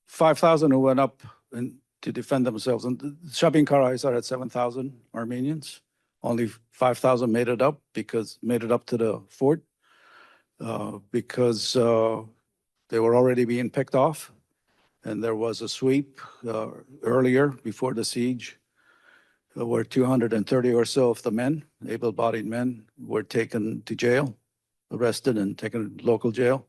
5,000 who went up to defend themselves, and Shabin Karahisar had 7,000 Armenians. Only 5,000 made it up to the fort because they were already being picked off, and there was a sweep earlier before the siege where 230 or so of the men, able-bodied men, were taken to jail, arrested and taken to local jail.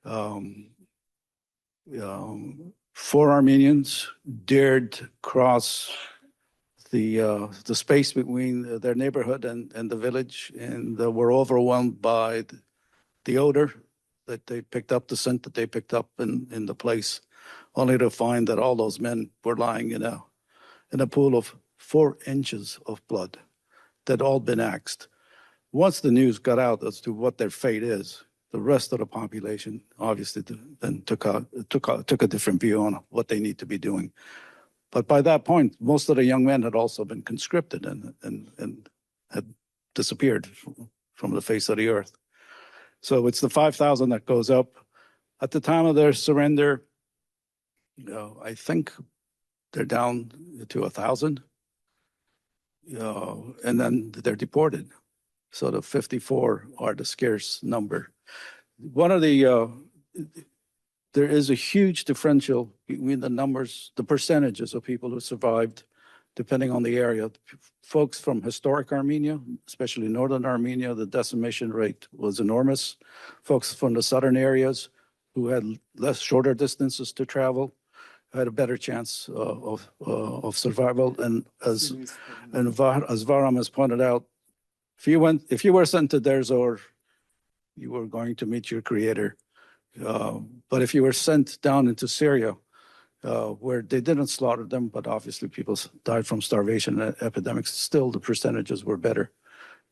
4 Armenians dared cross the space between their neighborhood and the village, and were overwhelmed by the odor that they picked up, the scent that they picked up in the place, only to find that all those men were lying in a pool of 4 inches of blood that all been axed. Once the news got out as to what their fate is, the rest of the population obviously then took a different view on what they need to be doing. But by that point, most of the young men had also been conscripted and had disappeared from the face of the earth. So it's the 5,000 that goes up. At the time of their surrender, I think they're down to 1,000. And then they're deported. So the 54 are the scarce number. One of the there is a huge differential between the numbers, the percentages of people who survived, depending on the area. Folks from historic Armenia, especially northern Armenia, the decimation rate was enormous. Folks from the southern areas who had shorter distances to travel had a better chance of survival. And as Vahram has pointed out, if you were sent to Deir Zor, you were going to meet your creator. But if you were sent down into Syria, where they didn't slaughter them, but obviously people died from starvation and epidemics, still the percentages were better.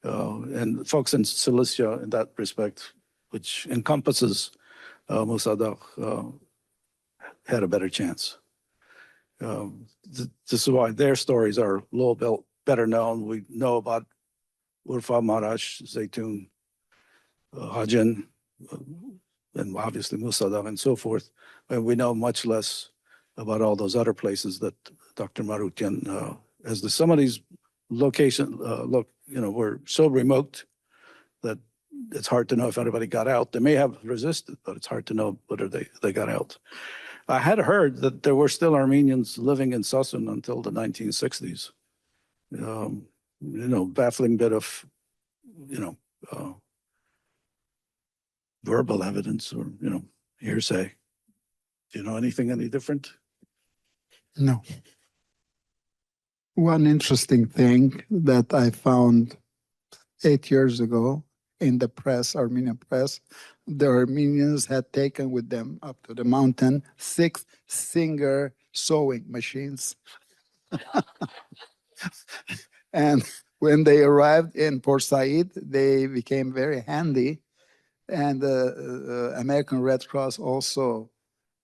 And folks in Cilicia, in that respect, which encompasses Musa Dagh, had a better chance. This is why their stories are a little bit better known. We know about Urfa, Marash, Zaytun, Hajin, and obviously Musa Dagh and so forth. And we know much less about all those other places that Dr. Marutian, some of these locations, were so remote that it's hard to know if anybody got out. They may have resisted, but it's hard to know whether they got out. I had heard that there were still Armenians living in Sasun until the 1960s. Baffling bit of, verbal evidence or, hearsay. Do you know anything any different? No. One interesting thing that I found 8 years ago in the press, Armenian press, the Armenians had taken with them up to the mountain 6 Singer sewing machines. And when they arrived in Port Said, they became very handy. And the American Red Cross also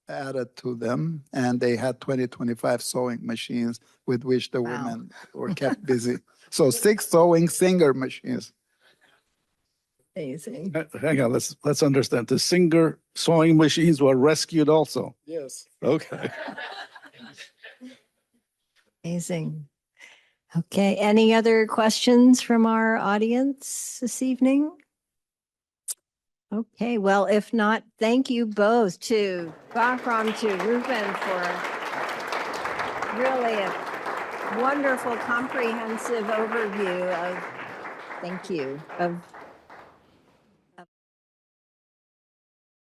added to them, and they had 25 sewing machines with which the women were kept busy. So 6 sewing Singer machines. Amazing. Hang on, let's understand. The Singer sewing machines were rescued also. Yes. Okay. Amazing. Okay, any other questions from our audience this evening? Okay, well, if not, thank you both to Vahram, to Rouben for really a wonderful, comprehensive overview of